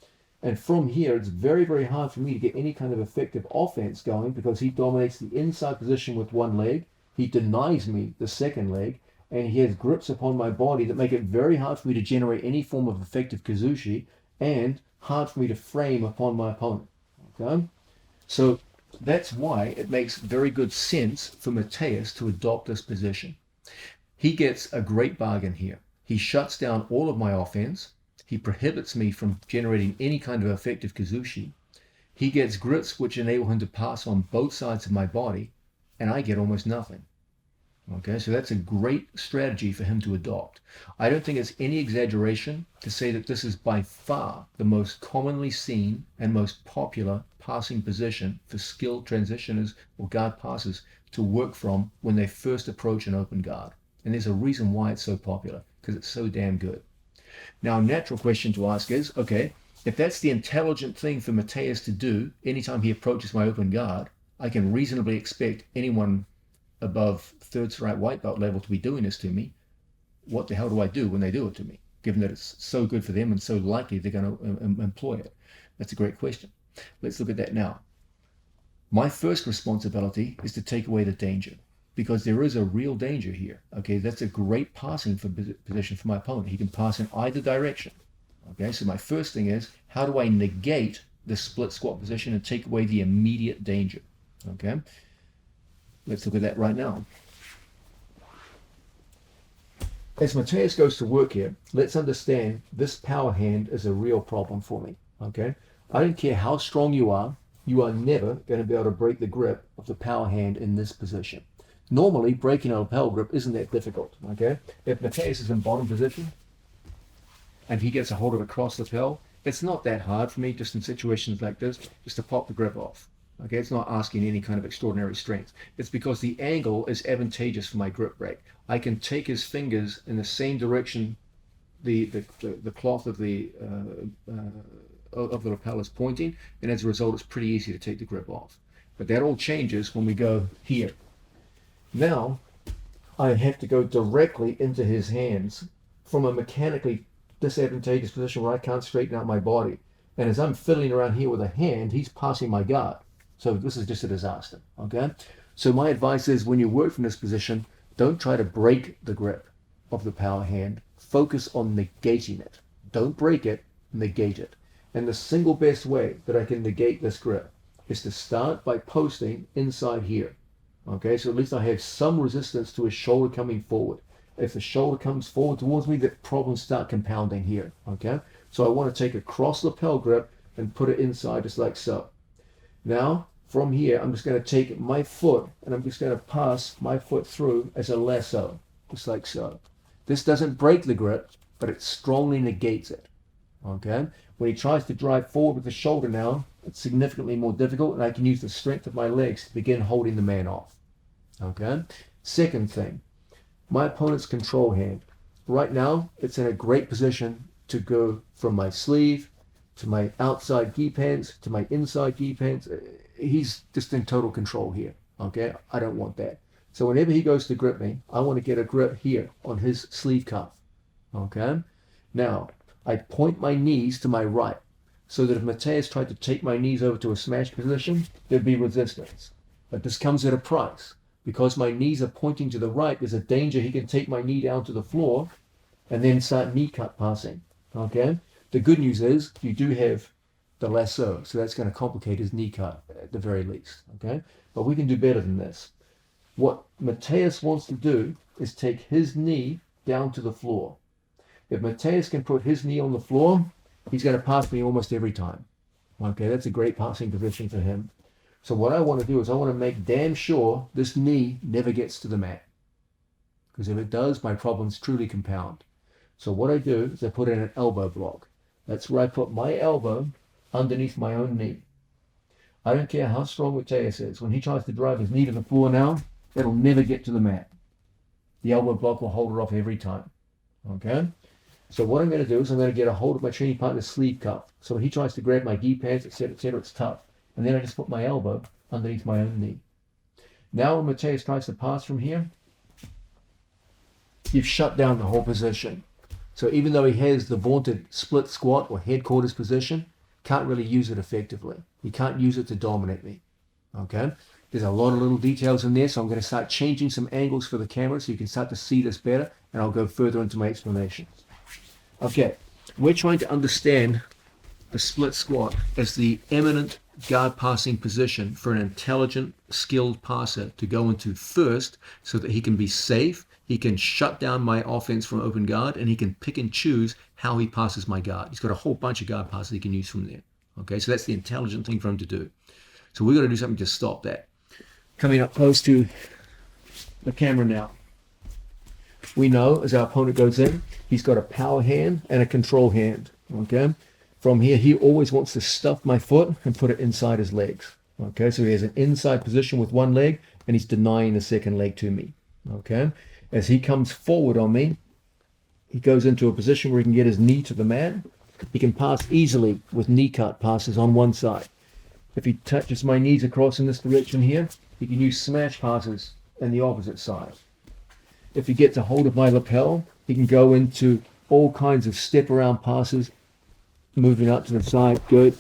And from here, it's very, very hard for me to get any kind of effective offense going because he dominates the inside position with one leg. He denies me the second leg, and he has grips upon my body that make it very hard for me to generate any form of effective Kazushi and hard for me to frame upon my opponent. Okay? So that's why it makes very good sense for Mateus to adopt this position. He gets a great bargain here. He shuts down all of my offense. He prohibits me from generating any kind of effective Kazushi. He gets grips which enable him to pass on both sides of my body, and I get almost nothing. Okay, so that's a great strategy for him to adopt. I don't think it's any exaggeration to say that this is by far the most commonly seen and most popular passing position for skilled transitioners or guard passers to work from when they first approach an open guard. And there's a reason why it's so popular, because it's so damn good. Now, a natural question to ask is, okay, if that's the intelligent thing for Mateus to do anytime he approaches my open guard, I can reasonably expect anyone above third strike white belt level to be doing this to me. What the hell do I do when they do it to me, given that it's so good for them and so likely they're going to employ it? That's a great question. Let's look at that now. My first responsibility is to take away the danger, because there is a real danger here. Okay, that's a great passing position for my opponent. He can pass in either direction. Okay, so my first thing is, how do I negate the split squat position and take away the immediate danger? Okay, let's look at that right now. As Mateus goes to work here, let's understand this power hand is a real problem for me. Okay, I don't care how strong you are never going to be able to break the grip of the power hand in this position. Normally, breaking a lapel grip isn't that difficult, okay? If Mateus is in bottom position and he gets a hold of a cross lapel, it's not that hard for me, just in situations like this, just to pop the grip off, okay? It's not asking any kind of extraordinary strength. It's because the angle is advantageous for my grip break. I can take his fingers in the same direction the cloth of the of the lapel is pointing, and as a result, it's pretty easy to take the grip off. But that all changes when we go here. Now, I have to go directly into his hands from a mechanically disadvantageous position where I can't straighten out my body. And as I'm fiddling around here with a hand, he's passing my guard. So this is just a disaster, okay? So my advice is when you work from this position, don't try to break the grip of the power hand. Focus on negating it. Don't break it, negate it. And the single best way that I can negate this grip is to start by posting inside here. Okay, so at least I have some resistance to his shoulder coming forward. If the shoulder comes forward towards me, the problems start compounding here. Okay, so I want to take a cross lapel grip and put it inside just like so. Now, from here, I'm just going to take my foot and I'm just going to pass my foot through as a lasso, just like so. This doesn't break the grip, but it strongly negates it. Okay, when he tries to drive forward with the shoulder now, it's significantly more difficult, and I can use the strength of my legs to begin holding the man off. Okay, second thing, my opponent's control hand. Right now, it's in a great position to go from my sleeve to my outside gi pants to my inside gi pants. He's just in total control here. Okay, I don't want that. So whenever he goes to grip me, I want to get a grip here on his sleeve cuff. Okay, now I point my knees to my right so that if Mateus tried to take my knees over to a smash position, there'd be resistance. But this comes at a price. Because my knees are pointing to the right, there's a danger he can take my knee down to the floor and then start knee cut passing. Okay? The good news is you do have the lasso, so that's going to complicate his knee cut at the very least. Okay? But we can do better than this. What Mateus wants to do is take his knee down to the floor. If Mateus can put his knee on the floor, he's going to pass me almost every time. Okay, that's a great passing position for him. So what I want to do is I want to make damn sure this knee never gets to the mat. Because if it does, my problems truly compound. So what I do is I put in an elbow block. That's where I put my elbow underneath my own knee. I don't care how strong Mateus is. When he tries to drive his knee to the floor now, it'll never get to the mat. The elbow block will hold it off every time. Okay? So what I'm going to do is I'm going to get a hold of my training partner's sleeve cuff. So when he tries to grab my gi pants, etc., it's tough. And then I just put my elbow underneath my own knee. Now when Mateus tries to pass from here, you've shut down the whole position. So even though he has the vaunted split squat or headquarters position, can't really use it effectively. He can't use it to dominate me. Okay? There's a lot of little details in there, so I'm going to start changing some angles for the camera so you can start to see this better, and I'll go further into my explanations. Okay, we're trying to understand the split squat as the eminent guard passing position for an intelligent, skilled passer to go into first so that he can be safe, he can shut down my offense from open guard, and he can pick and choose how he passes my guard. He's got a whole bunch of guard passes he can use from there. Okay, so that's the intelligent thing for him to do. So we've got to do something to stop that. Coming up close to the camera now. We know as our opponent goes in, he's got a power hand and a control hand. Okay? From here, he always wants to stuff my foot and put it inside his legs. Okay, so he has an inside position with one leg, and he's denying the second leg to me. Okay, as he comes forward on me, he goes into a position where he can get his knee to the mat. He can pass easily with knee cut passes on one side. If he touches my knees across in this direction here, he can use smash passes on the opposite side. If he gets a hold of my lapel, he can go into all kinds of step around passes, moving up to the side, good,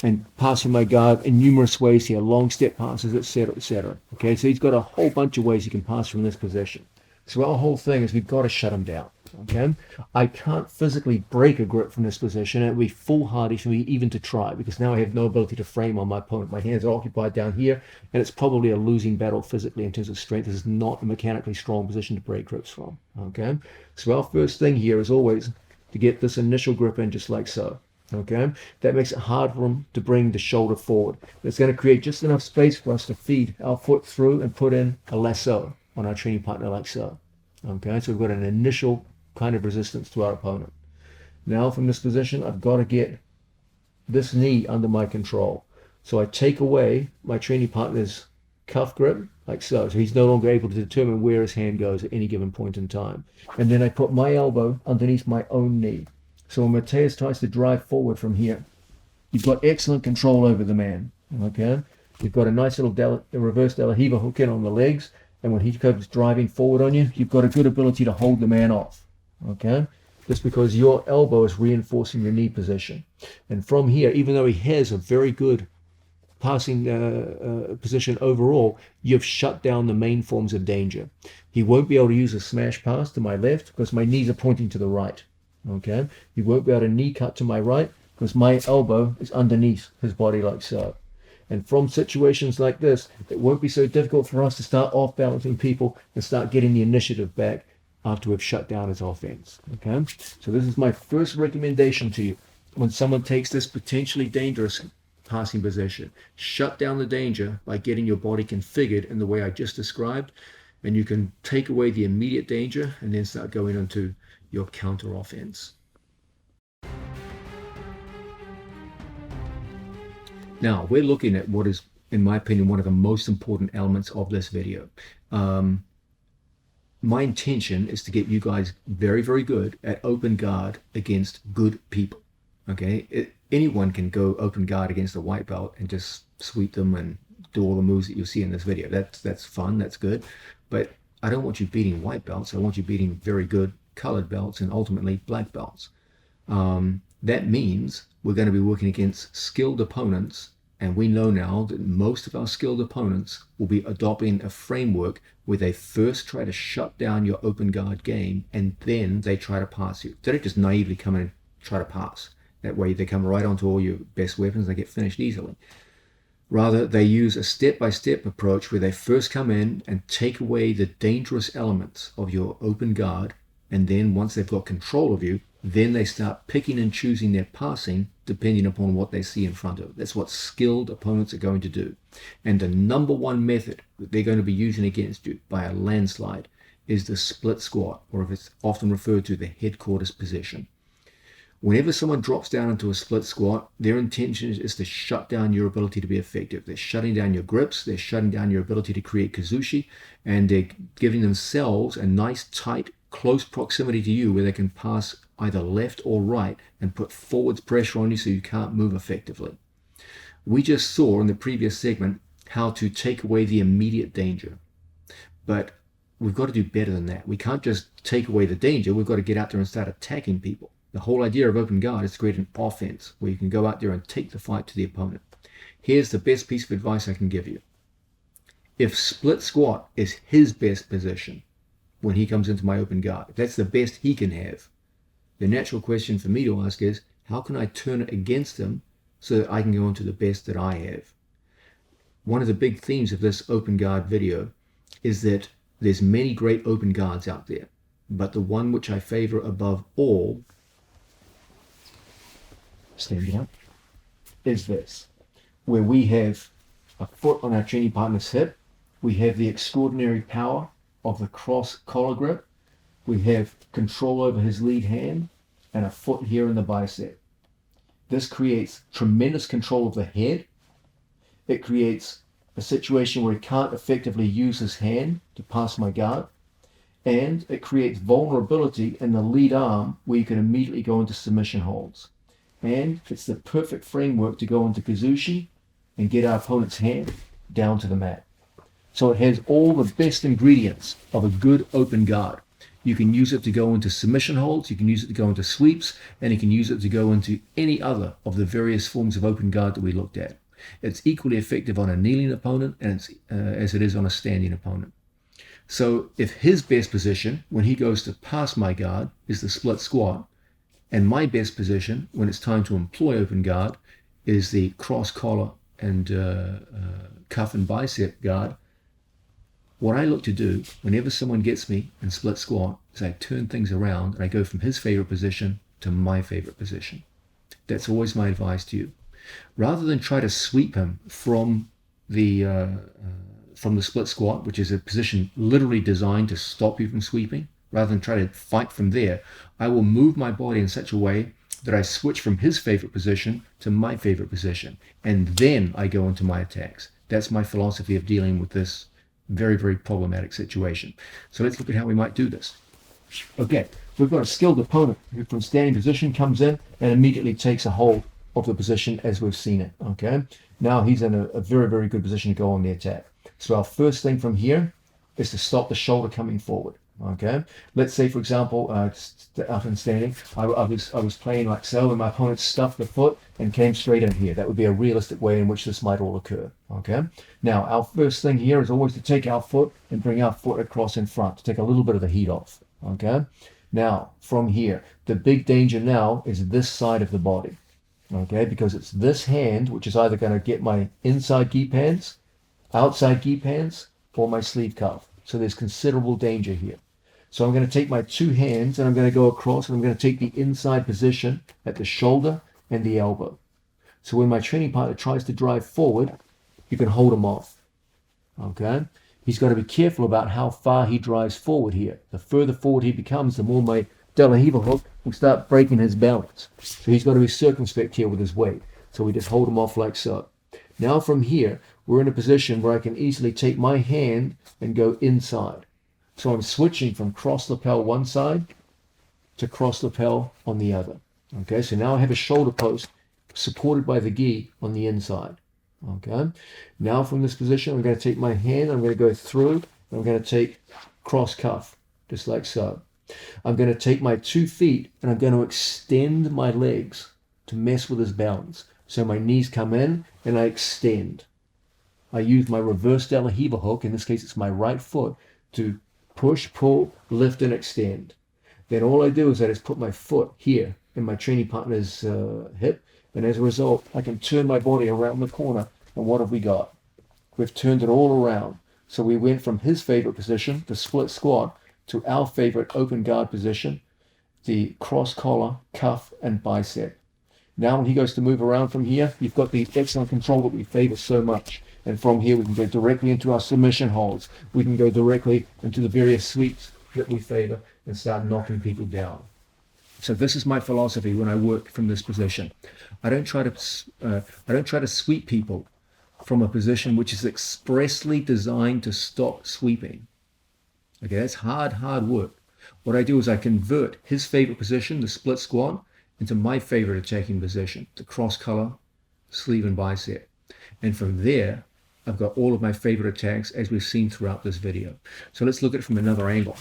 and passing my guard in numerous ways here, long step passes, etc., etc. Okay, so he's got a whole bunch of ways he can pass from this position. So our whole thing is we've got to shut him down. Okay, I can't physically break a grip from this position, and it would be foolhardy for me even to try, because now I have no ability to frame on my opponent. My hands are occupied down here, and it's probably a losing battle physically in terms of strength. This is not a mechanically strong position to break grips from. Okay, so our first thing here is always to get this initial grip in just like so. Okay, that makes it hard for him to bring the shoulder forward. It's going to create just enough space for us to feed our foot through and put in a lasso on our training partner like so. Okay, so we've got an initial kind of resistance to our opponent. Now from this position, I've got to get this knee under my control. So I take away my training partner's cuff grip like so. So he's no longer able to determine where his hand goes at any given point in time. And then I put my elbow underneath my own knee. So when Mateus tries to drive forward from here, you've got excellent control over the man. Okay, you've got a nice little reverse De La Riva hook in on the legs, and when he comes driving forward on you, you've got a good ability to hold the man off. Okay, just because your elbow is reinforcing your knee position. And from here, even though he has a very good passing position overall, you've shut down the main forms of danger. He won't be able to use a smash pass to my left because my knees are pointing to the right. Okay, he won't be able to knee cut to my right because my elbow is underneath his body like so. And from situations like this, it won't be so difficult for us to start off balancing people and start getting the initiative back after we've shut down his offense. Okay, so this is my first recommendation to you. When someone takes this potentially dangerous passing position, shut down the danger by getting your body configured in the way I just described, and you can take away the immediate danger and then start going into your counter offense. Now we're looking at what is, in my opinion, one of the most important elements of this video. My intention is to get you guys very, very good at open guard against good people. Okay, anyone can go open guard against a white belt and just sweep them and do all the moves that you see in this video. That's fun, that's good. But I don't want you beating white belts. I want you beating very good colored belts and ultimately black belts. That means we're going to be working against skilled opponents, and we know now that most of our skilled opponents will be adopting a framework where they first try to shut down your open guard game and then they try to pass you. They don't just naively come in and try to pass. That way they come right onto all your best weapons, they get finished easily. Rather, they use a step-by-step approach where they first come in and take away the dangerous elements of your open guard, and then once they've got control of you, then they start picking and choosing their passing depending upon what they see in front of them. That's what skilled opponents are going to do. And the number one method that they're going to be using against you by a landslide is the split squat, or if it's often referred to, the headquarters position. Whenever someone drops down into a split squat, their intention is to shut down your ability to be effective. They're shutting down your grips, they're shutting down your ability to create kazushi, and they're giving themselves a nice, tight, close proximity to you where they can pass either left or right and put forwards pressure on you so you can't move effectively. We just saw in the previous segment how to take away the immediate danger. But we've got to do better than that. We can't just take away the danger, we've got to get out there and start attacking people. The whole idea of open guard is to create an offense where you can go out there and take the fight to the opponent. Here's the best piece of advice I can give you. If split squat is his best position when he comes into my open guard, if that's the best he can have, the natural question for me to ask is, how can I turn it against him so that I can go into the best that I have? One of the big themes of this open guard video is that there's many great open guards out there, but the one which I favor above all, standing up, is this, where we have a foot on our training partner's hip, we have the extraordinary power of the cross collar grip, we have control over his lead hand, and a foot here in the bicep. This creates tremendous control of the head. It creates a situation where he can't effectively use his hand to pass my guard, and it creates vulnerability in the lead arm where you can immediately go into submission holds. And it's the perfect framework to go into kazushi and get our opponent's hand down to the mat. So it has all the best ingredients of a good open guard. You can use it to go into submission holds, you can use it to go into sweeps, and you can use it to go into any other of the various forms of open guard that we looked at. It's equally effective on a kneeling opponent as it is on a standing opponent. So if his best position when he goes to pass my guard is the split squat, and my best position when it's time to employ open guard is the cross collar and cuff and bicep guard, what I look to do whenever someone gets me in split squat is I turn things around and I go from his favorite position to my favorite position. That's always my advice to you. Rather than try to sweep him from the split squat, which is a position literally designed to stop you from sweeping, rather than try to fight from there, I will move my body in such a way that I switch from his favorite position to my favorite position, and then I go into my attacks. That's my philosophy of dealing with this very, very problematic situation. So let's look at how we might do this. Okay, we've got a skilled opponent who from standing position comes in and immediately takes a hold of the position as we've seen it, okay? Now he's in a very, very good position to go on the attack. So our first thing from here is to stop the shoulder coming forward, okay? Let's say, for example, out and standing, I was playing like so, and my opponent stuffed the foot and came straight in here. That would be a realistic way in which this might all occur, okay? Now, our first thing here is always to take our foot and bring our foot across in front to take a little bit of the heat off, okay? Now, from here, the big danger now is this side of the body, okay? Because it's this hand, which is either going to get my inside gi pants, outside gi pants, or my sleeve cuff. So there's considerable danger here. So I'm going to take my two hands and I'm going to go across and I'm going to take the inside position at the shoulder and the elbow. So when my training partner tries to drive forward, you can hold him off, okay? He's got to be careful about how far he drives forward here. The further forward he becomes, the more my De La Riva hook will start breaking his balance. So he's got to be circumspect here with his weight. So we just hold him off like so. Now from here, we're in a position where I can easily take my hand and go inside. So I'm switching from cross lapel one side to cross lapel on the other. Okay, so now I have a shoulder post supported by the gi on the inside. Okay, now from this position, I'm going to take my hand, I'm going to go through, and I'm going to take cross cuff, just like so. I'm going to take my 2 feet and I'm going to extend my legs to mess with his balance. So my knees come in and I extend. I use my reverse De La Riva hook, in this case it's my right foot, to push, pull, lift, and extend. Then all I do is I just put my foot here in my training partner's hip, and as a result, I can turn my body around the corner, and what have we got? We've turned it all around. So we went from his favorite position, the split squat, to our favorite open guard position, the cross collar, cuff, and bicep. Now when he goes to move around from here, you've got the excellent control that we favor so much. And from here, we can go directly into our submission holds. We can go directly into the various sweeps that we favor and start knocking people down. So this is my philosophy when I work from this position. I don't try to sweep people from a position which is expressly designed to stop sweeping. Okay, that's hard work. What I do is I convert his favorite position, the split squat, into my favorite attacking position, the cross collar, sleeve, and bicep. And from there, I've got all of my favorite attacks as we've seen throughout this video. So let's look at it from another angle.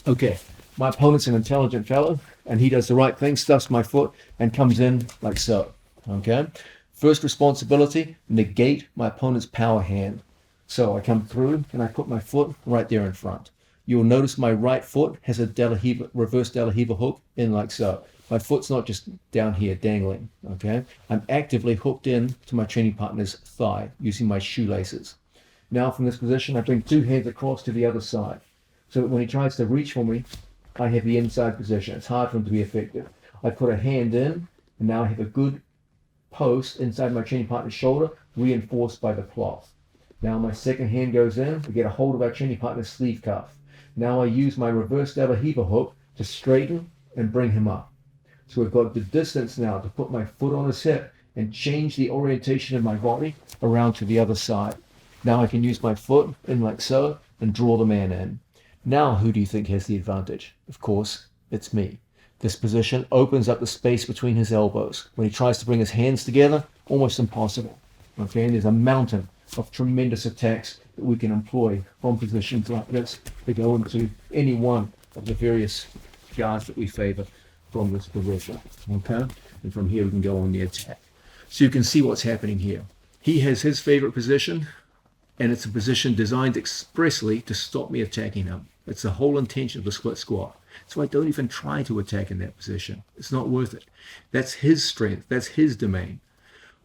Okay, my opponent's an intelligent fellow, and he does the right thing, stuffs my foot, and comes in like so. Okay, first responsibility, negate my opponent's power hand. So I come through and I put my foot right there in front. You'll notice my right foot has a reverse De La Riva hook in like so. My foot's not just down here dangling, okay? I'm actively hooked in to my training partner's thigh using my shoelaces. Now from this position, I bring 2 hands across to the other side. So that when he tries to reach for me, I have the inside position. It's hard for him to be effective. I put a hand in, and now I have a good post inside my training partner's shoulder, reinforced by the cloth. Now my second hand goes in, we get a hold of our training partner's sleeve cuff. Now I use my reverse De La Riva hook to straighten and bring him up. So we've got the distance now to put my foot on his hip and change the orientation of my body around to the other side. Now I can use my foot in like so and draw the man in. Now who do you think has the advantage? Of course, it's me. This position opens up the space between his elbows. When he tries to bring his hands together, almost impossible. Okay, and there's a mountain of tremendous attacks that we can employ from positions like this to go into any one of the various guards that we favor from this position. Okay, and from here we can go on the attack. So you can see what's happening here. He has his favorite position, and it's a position designed expressly to stop me attacking him. It's the whole intention of the split squat. So I don't even try to attack in that position. It's not worth it. That's his strength. That's his domain.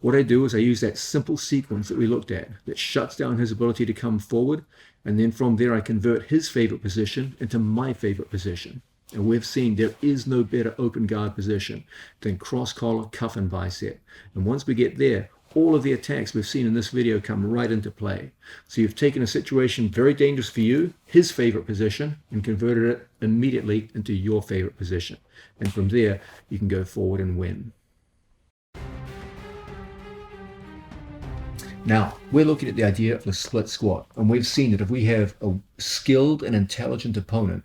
What I do is I use that simple sequence that we looked at that shuts down his ability to come forward, and then from there I convert his favorite position into my favorite position. And we've seen there is no better open guard position than cross collar, cuff, and bicep. And once we get there, all of the attacks we've seen in this video come right into play. So you've taken a situation very dangerous for you, his favorite position, and converted it immediately into your favorite position. And from there, you can go forward and win. Now, we're looking at the idea of the split squat, and we've seen that if we have a skilled and intelligent opponent,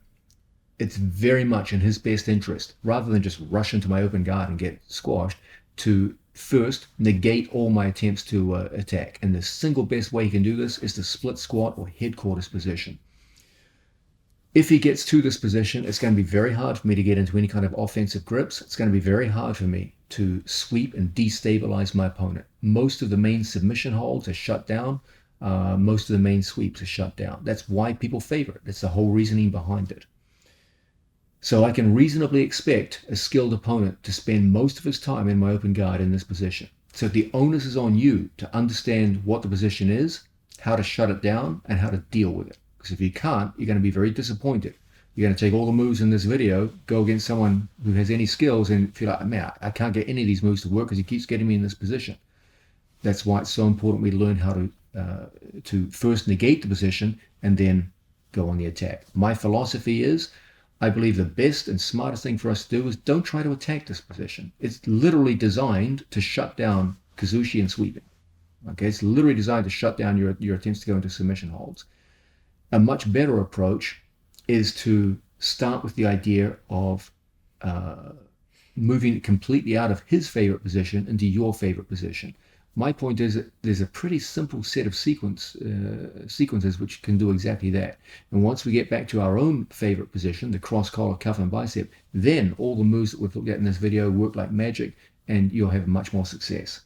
it's very much in his best interest, rather than just rush into my open guard and get squashed, to first negate all my attempts to attack. And the single best way you can do this is the split squat or headquarters position. If he gets to this position, it's going to be very hard for me to get into any kind of offensive grips. It's going to be very hard for me to sweep and destabilize my opponent. Most of the main submission holds are shut down. Most of the main sweeps are shut down. That's why people favor it. That's the whole reasoning behind it. So I can reasonably expect a skilled opponent to spend most of his time in my open guard in this position. So the onus is on you to understand what the position is, how to shut it down, and how to deal with it. Because if you can't, you're going to be very disappointed. You're going to take all the moves in this video, go against someone who has any skills, and feel like, man, I can't get any of these moves to work because he keeps getting me in this position. That's why it's so important we learn how to first negate the position and then go on the attack. My philosophy is, I believe the best and smartest thing for us to do is don't try to attack this position. It's literally designed to shut down Kazushi and sweeping. Okay, it's literally designed to shut down your attempts to go into submission holds. A much better approach is to start with the idea of moving it completely out of his favorite position into your favorite position. My point is that there's a pretty simple set of sequences which can do exactly that. And once we get back to our own favorite position, the cross collar, cuff, and bicep, then all the moves that we've looked at in this video work like magic, and you'll have much more success.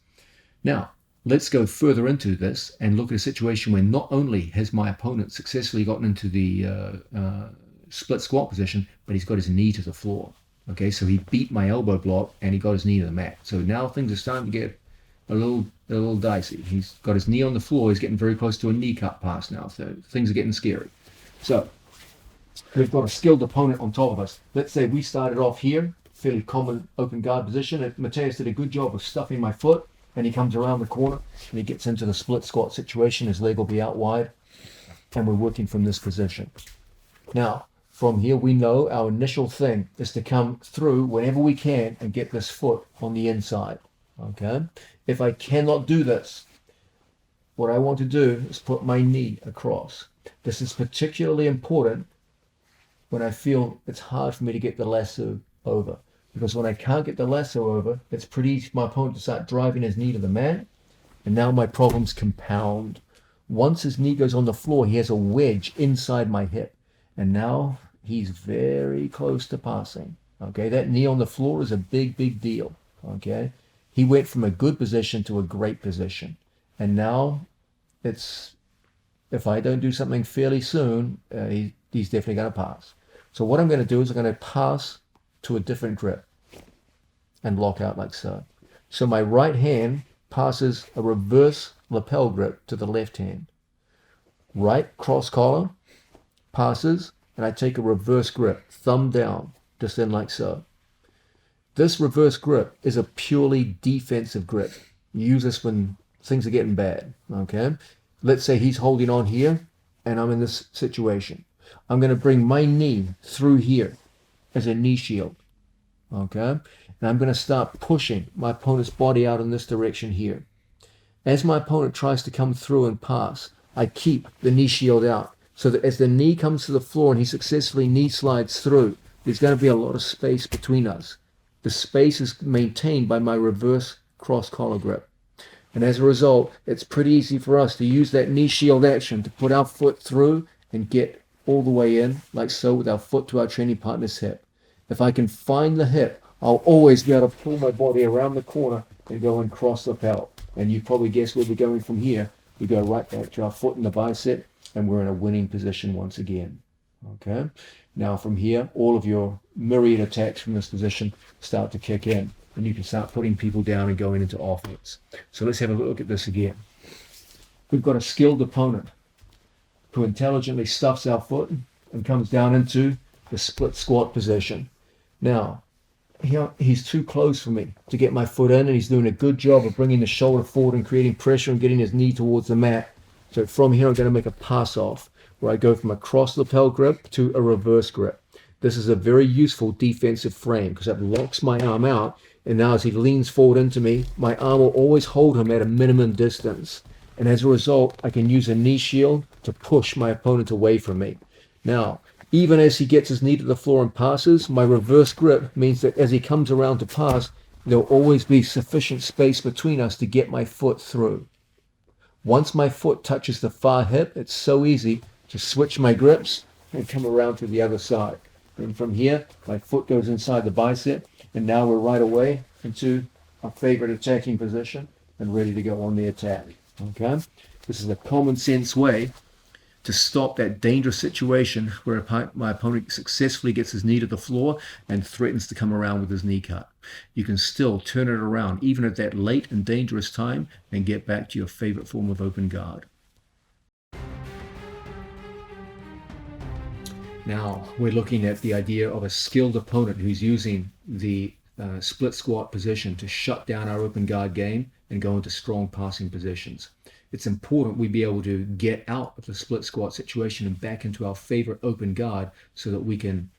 Now, let's go further into this and look at a situation where not only has my opponent successfully gotten into the split squat position, but he's got his knee to the floor. Okay, so he beat my elbow block and he got his knee to the mat. So now things are starting to get a little dicey. He's got his knee on the floor. He's getting very close to a knee cut pass now. So things are getting scary. So we've got a skilled opponent on top of us. Let's say we started off here, fairly common open guard position. And Mateus did a good job of stuffing my foot. And he comes around the corner and he gets into the split squat situation. His leg will be out wide. And we're working from this position. Now, from here, we know our initial thing is to come through whenever we can and get this foot on the inside. Okay? If I cannot do this, what I want to do is put my knee across. This is particularly important when I feel it's hard for me to get the lasso over. Because when I can't get the lasso over, it's pretty easy for my opponent to start driving his knee to the mat. And now my problems compound. Once his knee goes on the floor, he has a wedge inside my hip. And now he's very close to passing. Okay, that knee on the floor is a big, big deal. Okay. He went from a good position to a great position. And now it's, if I don't do something fairly soon, he's definitely going to pass. So what I'm going to do is I'm going to pass to a different grip and lock out like so. So my right hand passes a reverse lapel grip to the left hand. Right cross collar passes, and I take a reverse grip, thumb down, just in like so. This reverse grip is a purely defensive grip. You use this when things are getting bad, okay? Let's say he's holding on here, and I'm in this situation. I'm going to bring my knee through here as a knee shield, okay? And I'm going to start pushing my opponent's body out in this direction here. As my opponent tries to come through and pass, I keep the knee shield out so that as the knee comes to the floor and he successfully knee slides through, there's going to be a lot of space between us. The space is maintained by my reverse cross collar grip. And as a result, it's pretty easy for us to use that knee shield action to put our foot through and get all the way in, like so, with our foot to our training partner's hip. If I can find the hip, I'll always be able to pull my body around the corner and go and cross lapel. And you probably guess where we're going from here. We go right back to our foot in the bicep, and we're in a winning position once again. Okay? Now from here, all of your myriad attacks from this position start to kick in, and you can start putting people down and going into offense. So let's have a look at this again. We've got a skilled opponent who intelligently stuffs our foot and comes down into the split squat position. Now, he's too close for me to get my foot in, and he's doing a good job of bringing the shoulder forward and creating pressure and getting his knee towards the mat. So from here, I'm going to make a pass off where I go from a cross lapel grip to a reverse grip. This is a very useful defensive frame because it locks my arm out, and now as he leans forward into me, my arm will always hold him at a minimum distance. And as a result, I can use a knee shield to push my opponent away from me. Now, even as he gets his knee to the floor and passes, my reverse grip means that as he comes around to pass, there'll always be sufficient space between us to get my foot through. Once my foot touches the far hip, it's so easy to switch my grips and come around to the other side. And from here, my foot goes inside the bicep, and now we're right away into our favorite attacking position and ready to go on the attack. Okay? This is a common sense way to stop that dangerous situation where my opponent successfully gets his knee to the floor and threatens to come around with his knee cut. You can still turn it around even at that late and dangerous time and get back to your favorite form of open guard. Now we're looking at the idea of a skilled opponent who's using the split squat position to shut down our open guard game and go into strong passing positions. It's important we be able to get out of the split squat situation and back into our favorite open guard so that we can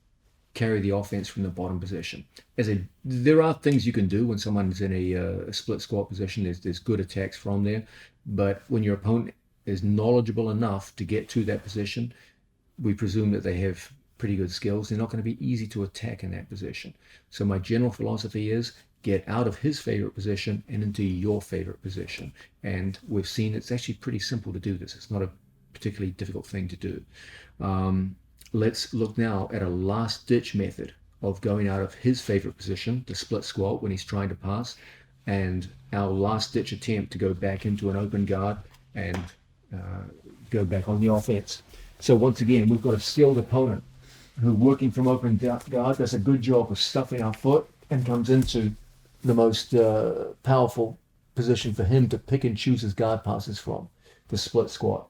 carry the offense from the bottom position. There are things you can do when someone's in a split squat position. There's good attacks from there, but when your opponent is knowledgeable enough to get to that position, we presume that they have pretty good skills. They're not going to be easy to attack in that position. So my general philosophy is get out of his favorite position and into your favorite position. And we've seen it's actually pretty simple to do this. It's not a particularly difficult thing to do. Let's look now at a last ditch method of going out of his favorite position, the split squat when he's trying to pass, and our last ditch attempt to go back into an open guard and go back on the offense. So once again, we've got a skilled opponent who, working from open guard, does a good job of stuffing our foot and comes into the most powerful position for him to pick and choose his guard passes from, the split squat.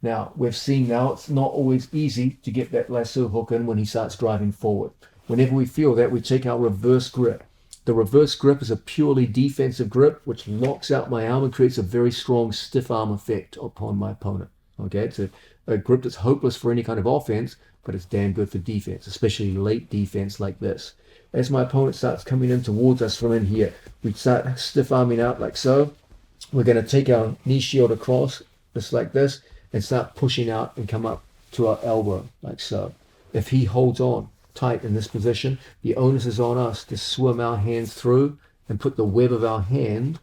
Now, we've seen now it's not always easy to get that lasso hook in when he starts driving forward. Whenever we feel that, we take our reverse grip. The reverse grip is a purely defensive grip which locks out my arm and creates a very strong stiff arm effect upon my opponent. Okay, it's a grip that's hopeless for any kind of offense, but it's damn good for defense, especially late defense like this. As my opponent starts coming in towards us from in here, we start stiff arming out like so. We're going to take our knee shield across, just like this, and start pushing out and come up to our elbow, like so. If he holds on tight in this position, the onus is on us to swim our hands through and put the web of our hand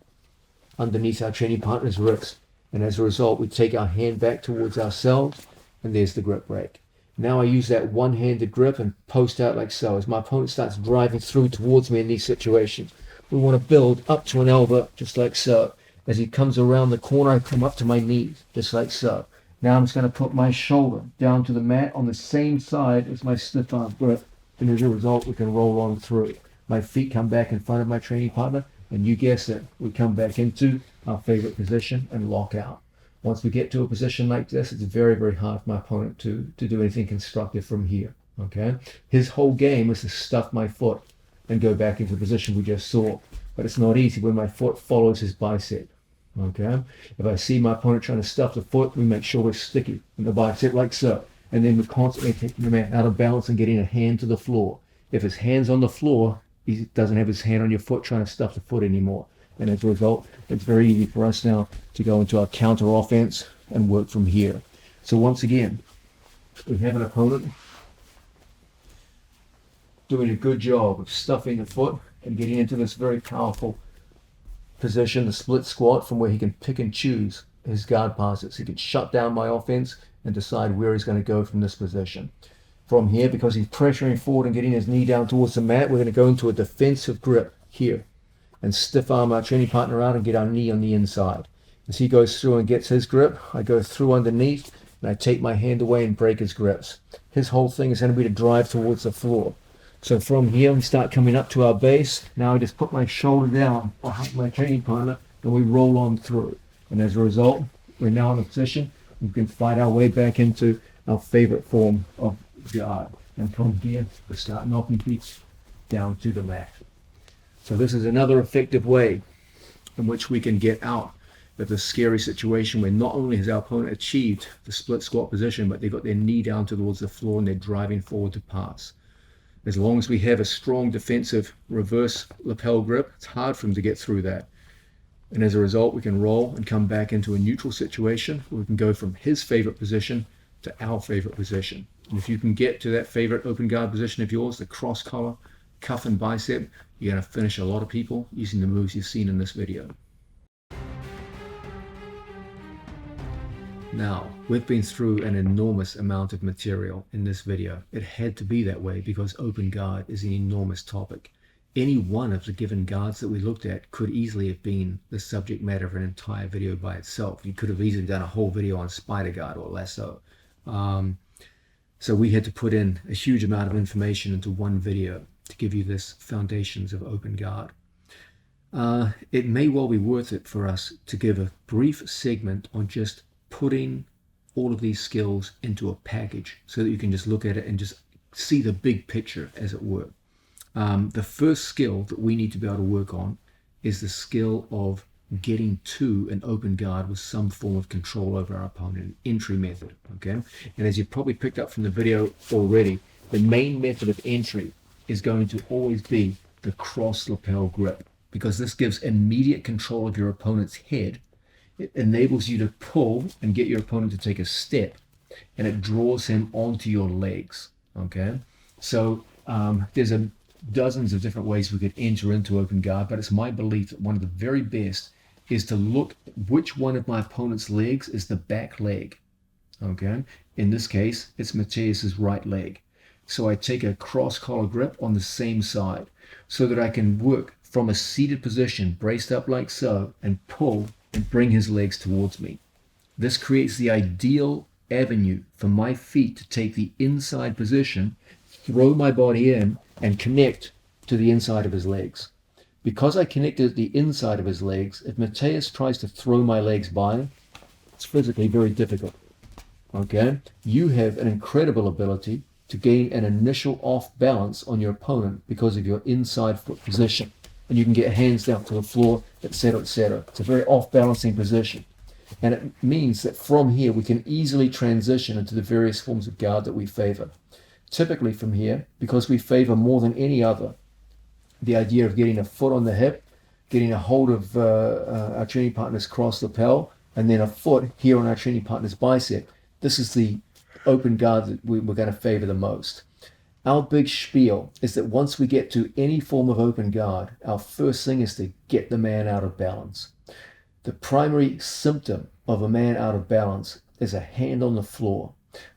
underneath our training partner's wrist. And as a result, we take our hand back towards ourselves, and there's the grip break. Now I use that one-handed grip and post out like so. As my opponent starts driving through towards me in these situations, we want to build up to an elbow, just like so. As he comes around the corner, I come up to my knees, just like so. Now I'm just going to put my shoulder down to the mat on the same side as my stiff arm grip, and as a result, we can roll on through. My feet come back in front of my training partner, and you guessed it, we come back into our favorite position and lock out. Once we get to a position like this, it's very, very hard for my opponent to do anything constructive from here. Okay, his whole game is to stuff my foot and go back into the position we just saw, but it's not easy when my foot follows his bicep. Okay, if I see my opponent trying to stuff the foot, we make sure we're sticky in the bicep like so, and then we're constantly taking the man out of balance and getting a hand to the floor. If his hand's on the floor, he doesn't have his hand on your foot trying to stuff the foot anymore. And as a result, it's very easy for us now to go into our counter offense and work from here. So once again, we have an opponent doing a good job of stuffing the foot and getting into this very powerful position, the split squat, from where he can pick and choose his guard passes. He can shut down my offense and decide where he's going to go from this position. From here, because he's pressuring forward and getting his knee down towards the mat, we're going to go into a defensive grip here and stiff arm our training partner out and get our knee on the inside. As he goes through and gets his grip, I go through underneath and I take my hand away and break his grips. His whole thing is going to be to drive towards the floor. So from here, we start coming up to our base. Now I just put my shoulder down behind my training partner and we roll on through. And as a result, we're now in a position we can fight our way back into our favorite form of guard. And from here, we start knocking feet down to the mat. So this is another effective way in which we can get out of this scary situation where not only has our opponent achieved the split squat position, but they've got their knee down towards the floor and they're driving forward to pass. As long as we have a strong defensive reverse lapel grip, it's hard for them to get through that. And as a result, we can roll and come back into a neutral situation where we can go from his favorite position to our favorite position. And if you can get to that favorite open guard position of yours, the cross collar, cuff and bicep, you're going to finish a lot of people using the moves you've seen in this video. Now, we've been through an enormous amount of material in this video. It had to be that way because open guard is an enormous topic. Any one of the given guards that we looked at could easily have been the subject matter of an entire video by itself. You could have easily done a whole video on spider guard or lasso. So we had to put in a huge amount of information into one video to give you this foundations of open guard. It may well be worth it for us to give a brief segment on just putting all of these skills into a package so that you can just look at it and just see the big picture, as it were. The first skill that we need to be able to work on is the skill of getting to an open guard with some form of control over our opponent, an entry method, okay? And as you've probably picked up from the video already, the main method of entry is going to always be the cross lapel grip, because this gives immediate control of your opponent's head. It enables you to pull and get your opponent to take a step, and it draws him onto your legs, okay? So there's dozens of different ways we could enter into open guard, but it's my belief that one of the very best is to look which one of my opponent's legs is the back leg, okay? In this case, it's Mateus's right leg. So I take a cross collar grip on the same side so that I can work from a seated position, braced up like so, and pull and bring his legs towards me. This creates the ideal avenue for my feet to take the inside position, throw my body in, and connect to the inside of his legs. Because I connected at the inside of his legs, if Mateus tries to throw my legs by, it's physically very difficult. Okay? You have an incredible ability to gain an initial off balance on your opponent because of your inside foot position. And you can get hands down to the floor, etc., etc. It's a very off-balancing position. And it means that from here, we can easily transition into the various forms of guard that we favor. Typically from here, because we favor more than any other, the idea of getting a foot on the hip, getting a hold of our training partner's cross lapel, and then a foot here on our training partner's bicep. This is the open guard that we're going to favor the most. Our big spiel is that once we get to any form of open guard, our first thing is to get the man out of balance. The primary symptom of a man out of balance is a hand on the floor.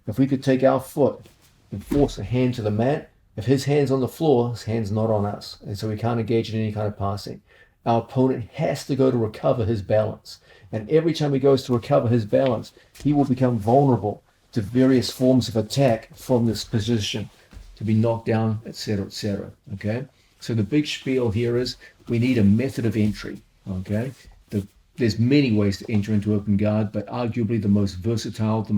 If we could take our foot and force a hand to the mat, if his hand's on the floor, his hand's not on us. And so we can't engage in any kind of passing. Our opponent has to go to recover his balance. And every time he goes to recover his balance, he will become vulnerable to various forms of attack from this position, to be knocked down, etc., etc. Okay? So the big spiel here is we need a method of entry. Okay? There's many ways to enter into open guard, but arguably the most versatile, the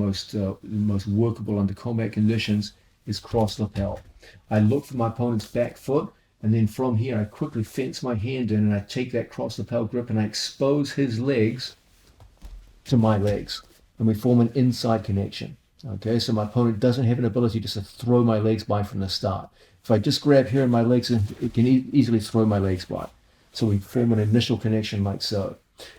most workable under combat conditions is cross lapel. I look for my opponent's back foot, and then from here I quickly fence my hand in and I take that cross lapel grip and I expose his legs to my legs, and we form an inside connection. Okay, so my opponent doesn't have an ability just to throw my legs by from the start. If I just grab here in my legs, it can easily throw my legs by. So we form an initial connection like so.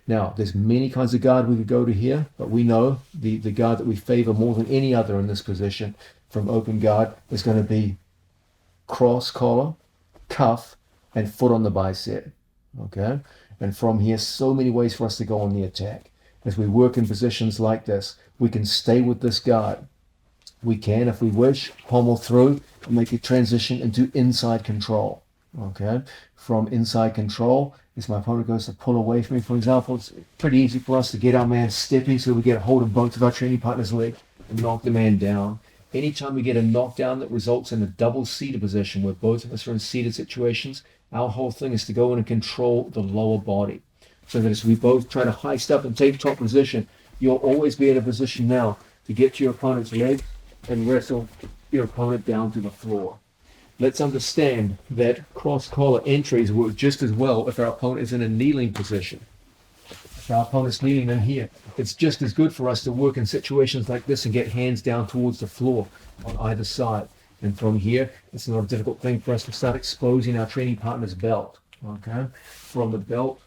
Now, there's many kinds of guard we could go to here, but we know the guard that we favor more than any other in this position from open guard is going to be cross collar, cuff, and foot on the bicep. Okay, and from here, so many ways for us to go on the attack. As we work in positions like this, we can stay with this guard. We can, if we wish, pommel through and make a transition into inside control. Okay, from inside control, as my opponent goes to pull away from me, for example, it's pretty easy for us to get our man stepping so we get a hold of both of our training partner's leg and knock the man down. Anytime we get a knockdown that results in a double seated position where both of us are in seated situations, our whole thing is to go in and control the lower body. So that as we both try to heist up and take top position, you'll always be in a position now to get to your opponent's leg and wrestle your opponent down to the floor. Let's understand that cross-collar entries work just as well if our opponent is in a kneeling position. If our opponent's kneeling in here, it's just as good for us to work in situations like this and get hands down towards the floor on either side. And from here, it's not a difficult thing for us to start exposing our training partner's belt. Okay? From the belt,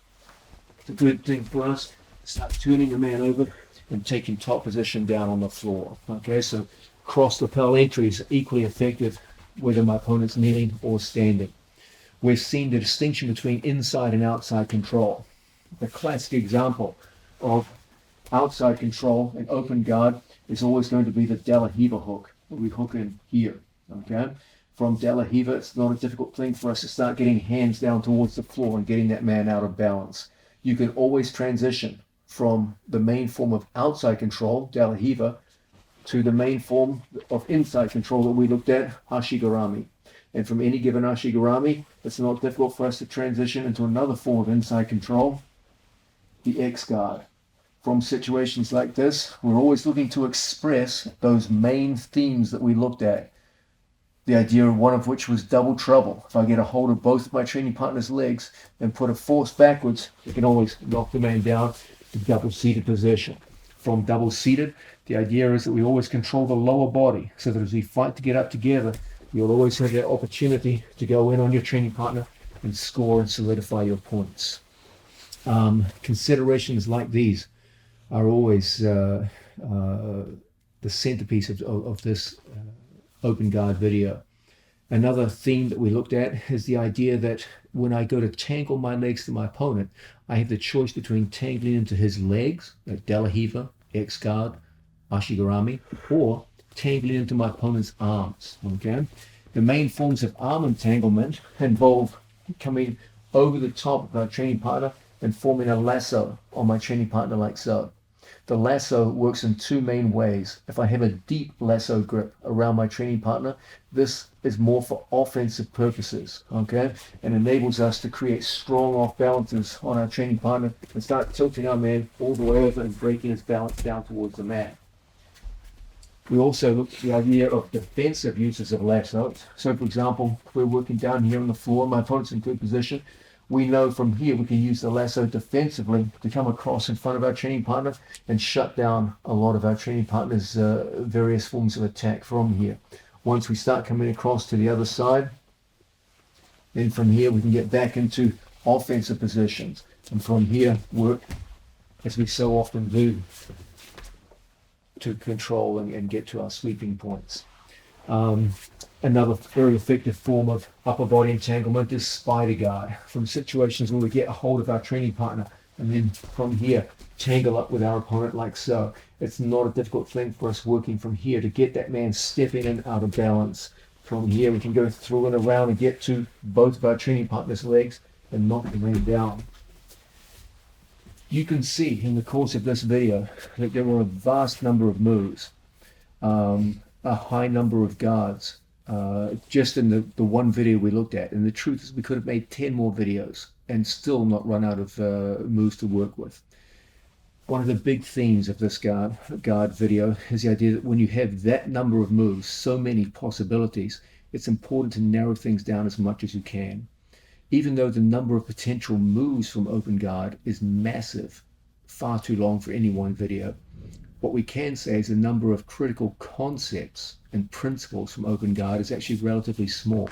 it's a good thing for us to start turning the man over and taking top position down on the floor. Okay? So cross lapel entries are equally effective whether my opponent's kneeling or standing. we've seen the distinction between inside and outside control. The classic example of outside control and open guard is always going to be the De La Riva hook. We hook in here, okay? From De La Riva, it's not a difficult thing for us to start getting hands down towards the floor and getting that man out of balance. You can always transition from the main form of outside control, De La Riva, to the main form of inside control that we looked at, Ashigarami. And from any given Ashigarami, it's not difficult for us to transition into another form of inside control, the X guard. From situations like this, we're always looking to express those main themes that we looked at. The idea of one of which was double trouble. If I get a hold of both of my training partner's legs and put a force backwards, I can always knock the man down to double-seated position. From double-seated, the idea is that we always control the lower body so that as we fight to get up together, you'll always have that opportunity to go in on your training partner and score and solidify your points. Considerations like these are always the centerpiece of this open guard video. Another theme that we looked at is the idea that when I go to tangle my legs to my opponent, I have the choice between tangling into his legs, like De La Riva, X guard, Ashigarami, or tangling into my opponent's arms, okay? The main forms of arm entanglement involve coming over the top of our training partner and forming a lasso on my training partner like so. The lasso works in two main ways. If I have a deep lasso grip around my training partner, this is more for offensive purposes, okay? And enables us to create strong off balances on our training partner and start tilting our man all the way over and breaking his balance down towards the mat. We also looked at the idea of defensive uses of lassos. So for example, if we're working down here on the floor, my opponent's in good position, we know from here we can use the lasso defensively to come across in front of our training partner and shut down a lot of our training partner's various forms of attack from here. Once we start coming across to the other side, then from here we can get back into offensive positions. And from here work, as we so often do, to control and get to our sweeping points. Another very effective form of upper body entanglement is spider guard. From situations where we get a hold of our training partner and then from here tangle up with our opponent like so. It's not a difficult thing for us working from here to get that man stepping in out of balance. From here we can go through and around and get to both of our training partner's legs and knock the man down. You can see in the course of this video that there were a vast number of moves, a high number of guards, just in the one video we looked at. And the truth is we could have made 10 more videos and still not run out of moves to work with. One of the big themes of this guard video is the idea that when you have that number of moves, so many possibilities, it's important to narrow things down as much as you can. Even though the number of potential moves from open guard is massive, far too long for any one video, what we can say is the number of critical concepts and principles from open guard is actually relatively small.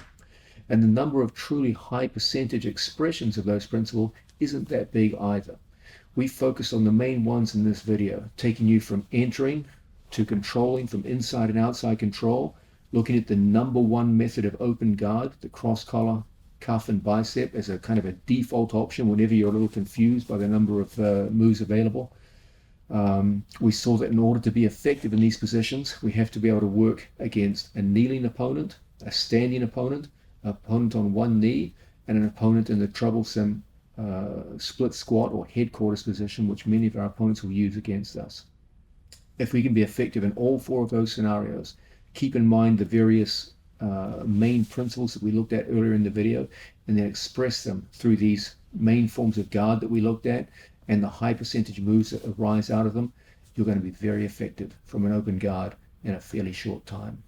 And the number of truly high percentage expressions of those principles isn't that big either. We focused on the main ones in this video, taking you from entering to controlling, from inside and outside control, looking at the number one method of open guard, the cross collar, cuff and bicep as a kind of a default option whenever you're a little confused by the number of moves available. We saw that in order to be effective in these positions, we have to be able to work against a kneeling opponent, a standing opponent, an opponent on one knee, and an opponent in the troublesome split squat or headquarters position, which many of our opponents will use against us. If we can be effective in all four of those scenarios, keep in mind the various main principles that we looked at earlier in the video, and then express them through these main forms of guard that we looked at and the high percentage moves that arise out of them, you're going to be very effective from an open guard in a fairly short time.